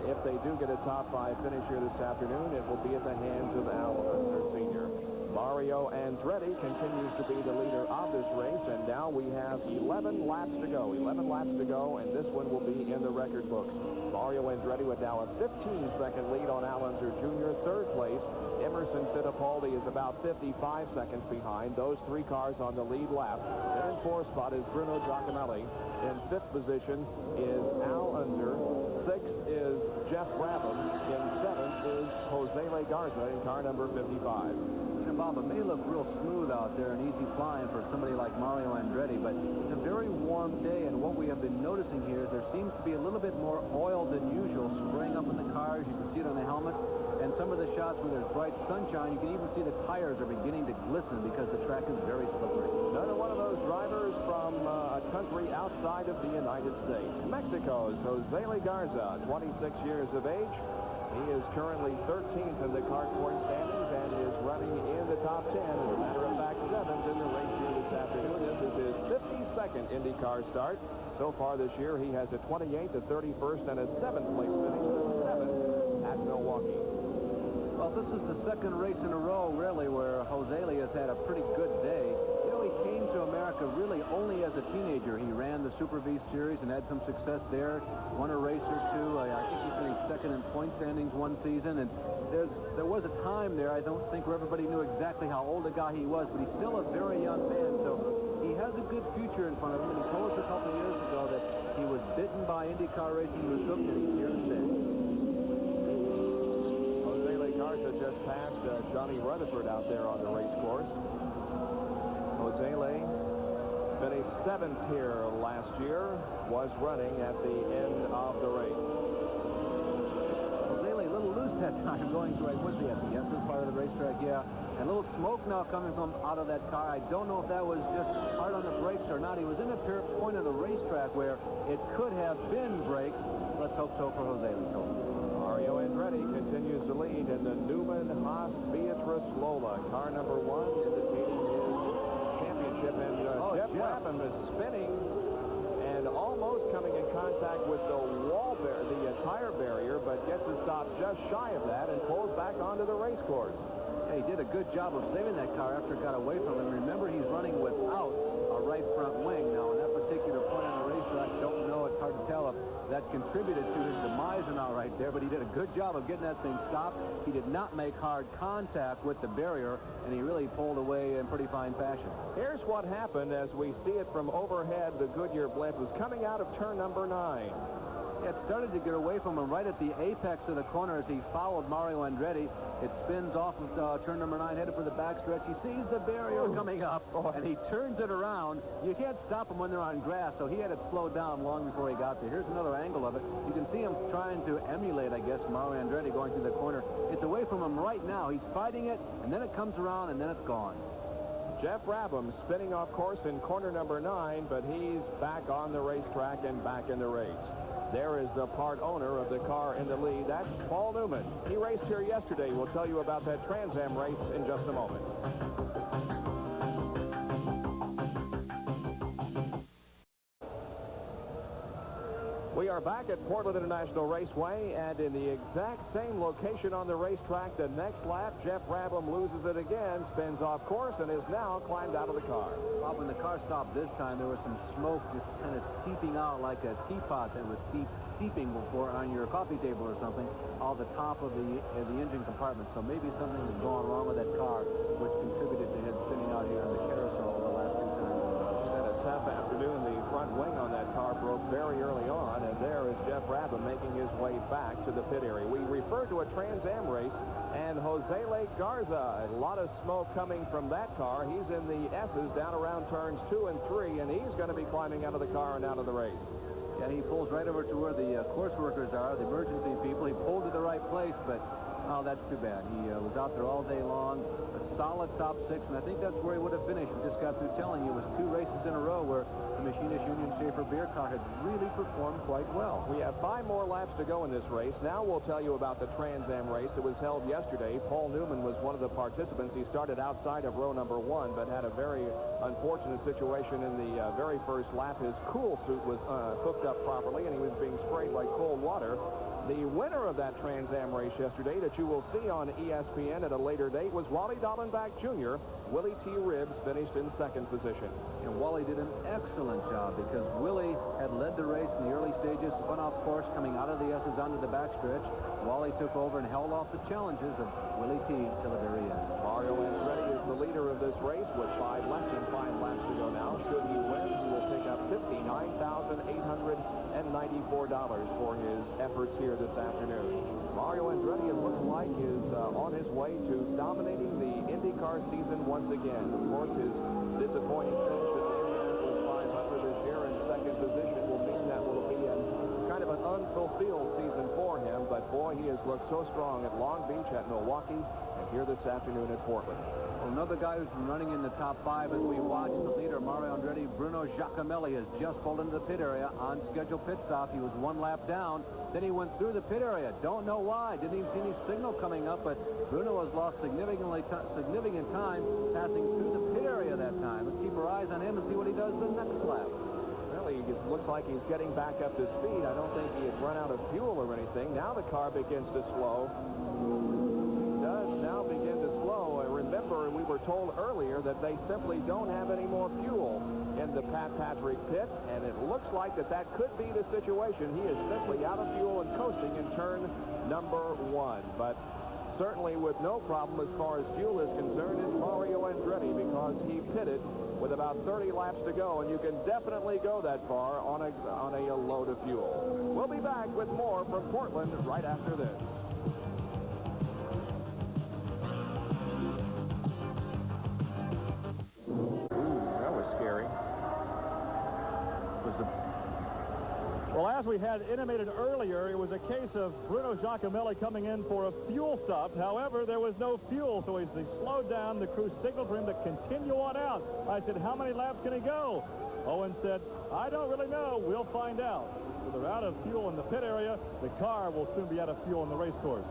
if they do get a top 5 finish here this afternoon, it will be at the hands of Al Unser Sr. Mario Andretti continues to be the leader of this race, and now we have 11 laps to go. 11 laps to go, and this one will be in the record books. Mario Andretti with now a 15-second lead on Al Unser Jr. 3rd place. Emerson Fittipaldi is about 55 seconds behind. Those 3 cars on the lead lap. Then in 4th spot is Bruno Giacomelli. In 5th position is Al Unser. 6th is Jeff Brabham. In 7th is Jose Legarza in car number 55. You know, Bob, it may look real smooth out there and easy flying for somebody like Mario Andretti, but it's a very warm day, and what we have been noticing here is there seems to be a little bit more oil than usual spraying up in the cars. You can see it on the helmets, and some of the shots where there's bright sunshine, you can even see the tires are beginning to glisten because the track is very slippery. Another one of those drivers from a country outside of the United States. Mexico's Jose Legarza, 26 years of age. He is currently 13th in the kart point standings and is running in the top 10. As a matter of fact, 7th in the race here this afternoon. This is his 52nd IndyCar start. So far this year, he has a 28th, a 31st, and a 7th place finish, the 7th at Milwaukee. Well, this is the 2nd race in a row, really, where Jose has had a pretty good day. You know, he came to America really only as a teenager. He ran the Super V Series and had some success there. Won a race or 2. I think he finished 2nd in point standings one season. And there was a time there, I don't think, where everybody knew exactly how old a guy he was, but he's still a very young man. So he has a good future in front of him. And he told us a couple of years ago that he was bitten by IndyCar racing. He was hooked, and he's here to stay. Jose Legarza just passed Johnny Rutherford out there on the race course. Jose Le finished 7th here last year, was running at the end of the race. Jose Le a little loose that time going through, was he at the S's part of the racetrack? Yeah. And a little smoke now coming from out of that car. I don't know if that was just hard on the brakes or not. He was in a point of the racetrack where it could have been brakes. Let's hope so for Jose Le. Mario Andretti continues to lead in the Newman Haas Beatrice Lola. Car number 1 indicating his championship. And Jeff Brabham is spinning almost coming in contact with the tire barrier, but gets a stop just shy of that and pulls back onto the race course. Yeah, he did a good job of saving that car after it got away from him. Remember, he's running without a right front wing. Now, in that particular point on the racetrack, don't know, it's hard to tell if that contributed to his demise or not right there, but he did a good job of getting that thing stopped. He did not make hard contact with the barrier, and he really pulled away in pretty fine fashion. Here's what happened as we see it from overhead. The Goodyear blimp was coming out of turn number 9. It started to get away from him right at the apex of the corner as he followed Mario Andretti. It spins off of turn number 9, headed for the backstretch. He sees the barrier coming up, and he turns it around. You can't stop him when they're on grass, so he had it slowed down long before he got there. Here's another angle of it. You can see him trying to emulate, I guess, Mario Andretti going through the corner. It's away from him right now. He's fighting it, and then it comes around, and then it's gone. Jeff Brabham spinning off course in corner number 9, but he's back on the racetrack and back in the race. There is the part owner of the car in the lead. That's Paul Newman. He raced here yesterday. We'll tell you about that Trans Am race in just a moment. We are back at Portland International Raceway, and in the exact same location on the racetrack, the next lap, Jeff Brabham loses it again, spins off course, and is now climbed out of the car. Bob, when the car stopped this time, there was some smoke just kind of seeping out like a teapot that was steeping before on your coffee table or something, all the top of the engine compartment. So maybe something had gone wrong with that car, which contributed to his spinning out here on the carousel the last 2 times. He's had a tough afternoon. The front wing on that car broke very early on, and there is Jeff Brabham making his way back to the pit area. We refer to a Trans Am race, and Jose Le Garza, a lot of smoke coming from that car. He's in the S's down around turns 2 and 3, and he's going to be climbing out of the car and out of the race. Yeah, he pulls right over to where the course workers are, the emergency people. He pulled to the right place, but oh, that's too bad. He was out there all day long, a solid top 6, and I think that's where he would have finished. We just got through telling you it was 2 races in a row where the Machinist Union Schaefer beer car had really performed quite well. We have 5 more laps to go in this race. Now we'll tell you about the Trans Am race. It was held yesterday. Paul Newman was one of the participants. He started outside of row number 1, but had a very unfortunate situation in the very first lap. His cool suit was hooked up properly, and he was being sprayed like cold water. The winner of that Trans Am race yesterday that you will see on ESPN at a later date was Wally Dallenbach Jr. Willie T. Ribbs finished in 2nd position. And Wally did an excellent job because Willie had led the race in the early stages, spun off course coming out of the S's onto the backstretch. Wally took over and held off the challenges of Willie T. till the very end. Mario Andretti is the leader of this race with less than 5 laps to go now. Should he win, he will pick up $59,894 for his efforts here this afternoon. Mario Andretti, it looks like, is on his way to dominating the IndyCar season once again. Of course, his disappointing finish at the Indianapolis 500 this year in 2nd position will mean that will be kind of an unfulfilled season for him, but boy, he has looked so strong at Long Beach, at Milwaukee, and here this afternoon at Portland. Well, another guy who's been running in the top 5 as we watch the leader, Mario Andretti, Bruno Giacomelli, has just pulled into the pit area on scheduled pit stop. He was 1 lap down. Then he went through the pit area. Don't know why. Didn't even see any signal coming up, but Bruno has lost significant time passing through the pit area that time. Let's keep our eyes on him and see what he does the next lap. Well, he looks like he's getting back up to speed. I don't think he had run out of fuel or anything. Now the car begins to slow. It does now begin to slow. Remember, we were told earlier that they simply don't have any more fuel in the Pat Patrick pit, and it looks like that could be the situation. He is simply out of fuel and coasting in turn number 1. But certainly with no problem as far as fuel is concerned is Mario Andretti, because he pitted with about 30 laps to go, and you can definitely go that far on a load of fuel. We'll be back with more from Portland right after this. That was scary. Well, as we had intimated earlier, it was a case of Bruno Giacomelli coming in for a fuel stop. However, there was no fuel, so as they slowed down, the crew signaled for him to continue on out. I said, how many laps can he go? Owen said, I don't really know. We'll find out. So they're out of fuel in the pit area. The car will soon be out of fuel on the race course.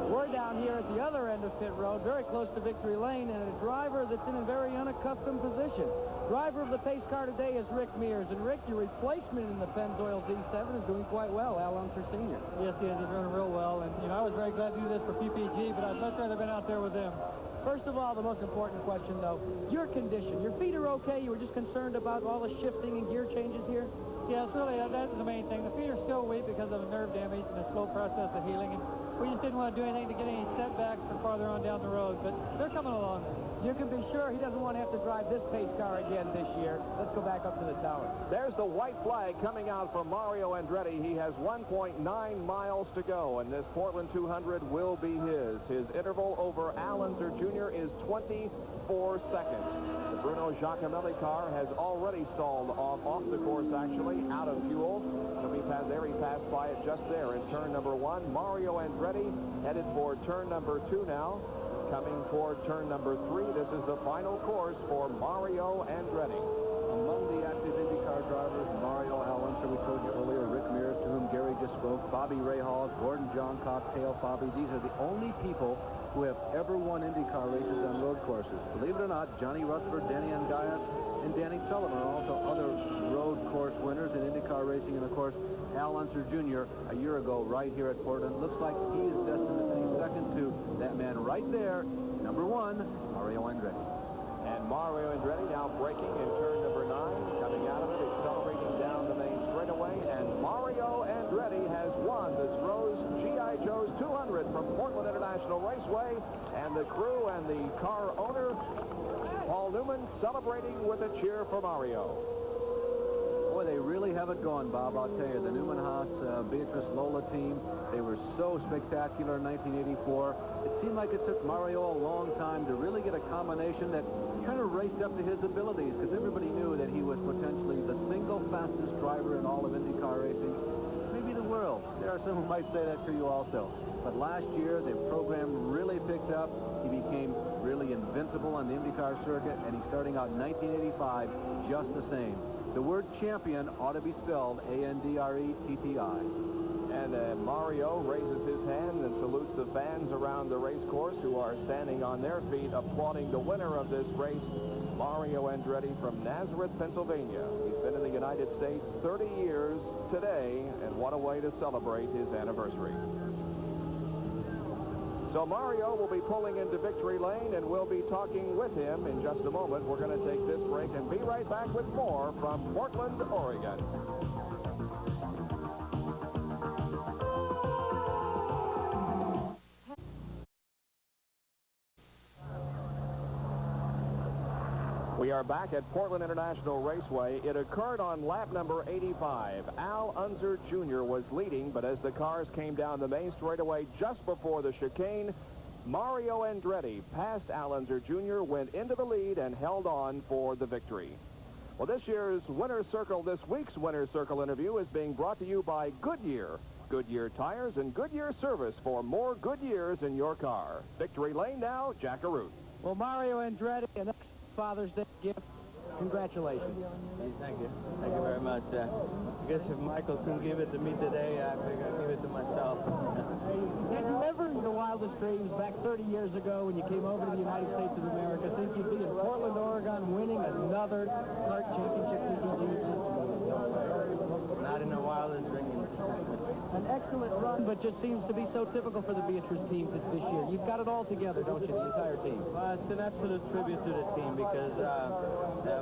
We're down here at the other end of pit road, very close to victory lane, and a driver that's in a very unaccustomed position. Driver of the pace car today is Rick Mears. And Rick, your replacement in the Pennzoil Z7 is doing quite well, Al Unser Sr. Yes, he is. He's running real well. And, you know, I was very glad to do this for PPG, but I'd much rather have been out there with them. First of all, the most important question, though, your condition. Your feet are okay? You were just concerned about all the shifting and gear changes here? Yes, really, that's the main thing. The feet are still weak because of the nerve damage and the slow process of healing. And we just didn't want to do anything to get any setbacks for farther on down the road. But they're coming along. You can be sure he doesn't want to have to drive this pace car again this year. Let's go back up to the tower. There's the white flag coming out for Mario Andretti. He has 1.9 miles to go, and this Portland 200 will be his. His interval over Al Unser Jr. is 24 seconds. The Bruno Giacomelli car has already stalled off the course, actually, out of fuel. He passed by it just there in turn number 1. Mario Andretti headed for turn number 2 now. Coming toward turn number 3, this is the final course for Mario Andretti. Among the active IndyCar drivers, Mario, Al Unser, we told you earlier, Rick Mears, to whom Gary just spoke, Bobby Rahal, Gordon John Cocktail, Bobby. These are the only people who have ever won IndyCar races on road courses. Believe it or not, Johnny Rutherford, Danny Angayas, and Danny Sullivan are also other road course winners in IndyCar racing. And, of course, Al Unser Jr. a year ago right here at Portland. Looks like he is destined to finish second to that man right there, number 1, Mario Andretti. And Mario Andretti now braking in turn number 9, coming out of it, accelerating down the main straightaway. And Mario Andretti has won the Stroh's G.I. Joe's 200 from Portland International Raceway. And the crew and the car owner, Paul Newman, celebrating with a cheer for Mario. Boy, they really have it going, Bob, I'll tell you. The Newman-Haas Beatrice Lola team, they were so spectacular in 1984. It seemed like it took Mario a long time to really get a combination that kind of raced up to his abilities, because everybody knew that he was potentially the single fastest driver in all of IndyCar racing, maybe the world. There are some who might say that to you also. But last year, the program really picked up. He became really invincible on the IndyCar circuit, and he's starting out in 1985 just the same. The word champion ought to be spelled A-N-D-R-E-T-T-I. And Mario raises his hand and salutes the fans around the race course who are standing on their feet applauding the winner of this race, Mario Andretti from Nazareth, Pennsylvania. He's been in the United States 30 years today, and what a way to celebrate his anniversary. So Mario will be pulling into victory lane, and we'll be talking with him in just a moment. We're going to take this break and be right back with more from Portland, Oregon. We are back at Portland International Raceway. It occurred on lap number 85. Al Unser Jr. was leading, but as the cars came down the main straightaway just before the chicane, Mario Andretti passed Al Unser Jr., went into the lead, and held on for the victory. Well, this year's Winner's Circle, this week's Winner's Circle interview is being brought to you by Goodyear. Goodyear tires and Goodyear service for more good years in your car. Victory lane now, Jack Arute. Well, Mario Andretti, an ex-Father's Day gift. Congratulations. Hey, thank you. Thank you very much. I guess if Michael couldn't give it to me today, I figured I'd give it to myself. Did you ever, in your wildest dreams, back 30 years ago when you came over to the United States of America, think you'd be in Portland, Oregon, winning another kart championship PPG event? Not in the wildest dreams. An excellent run, but just seems to be so typical for the Beatrice teams this year. You've got it all together, don't you, the entire team? Well, it's an absolute tribute to the team because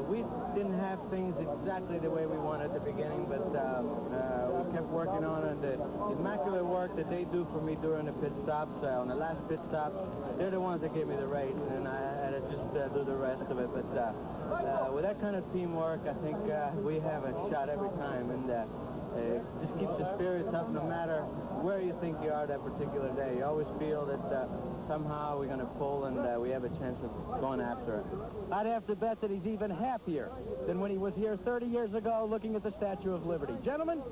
we didn't have things exactly the way we wanted at the beginning, but we kept working on it. The immaculate work that they do for me during the pit stops, on the last pit stops, they're the ones that gave me the race, and I had to just do the rest of it. But with that kind of teamwork, I think we have a shot every time, and it just keeps the spirits up no matter where you think you are that particular day. You always feel that somehow we're going to pull and we have a chance of going after it. I'd have to bet that he's even happier than when he was here 30 years ago looking at the Statue of Liberty. Gentlemen,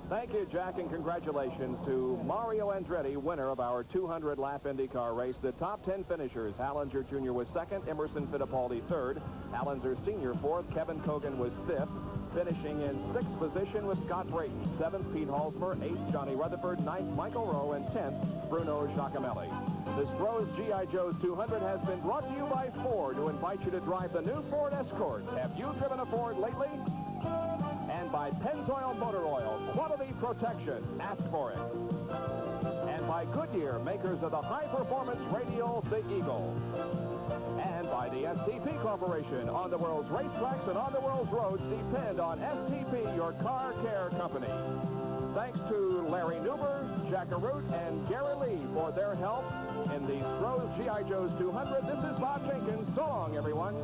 thank you, Jack, and congratulations to Mario Andretti, winner of our 200-lap IndyCar race. The top 10 finishers: Al Unser Jr. was second, Emerson Fittipaldi third, Al Unser Sr. fourth, Kevin Kogan was fifth. Finishing in 6th position was Scott Brayton, 7th Pete Halsmer, 8th Johnny Rutherford, 9th Michael Rowe, and 10th Bruno Giacomelli. The Stroh's G.I. Joe's 200 has been brought to you by Ford, who invite you to drive the new Ford Escort. Have you driven a Ford lately? And by Pennzoil Motor Oil, quality protection. Ask for it. And by Goodyear, makers of the high-performance radial, the Eagle. And by the STP Corporation. On the world's racetracks and on the world's roads, depend on STP, your car care company. Thanks to Larry Newber, Jack Arute, and Gary Lee for their help in the Stroh's G.I. Joe's 200. This is Bob Jenkins. So long, everyone.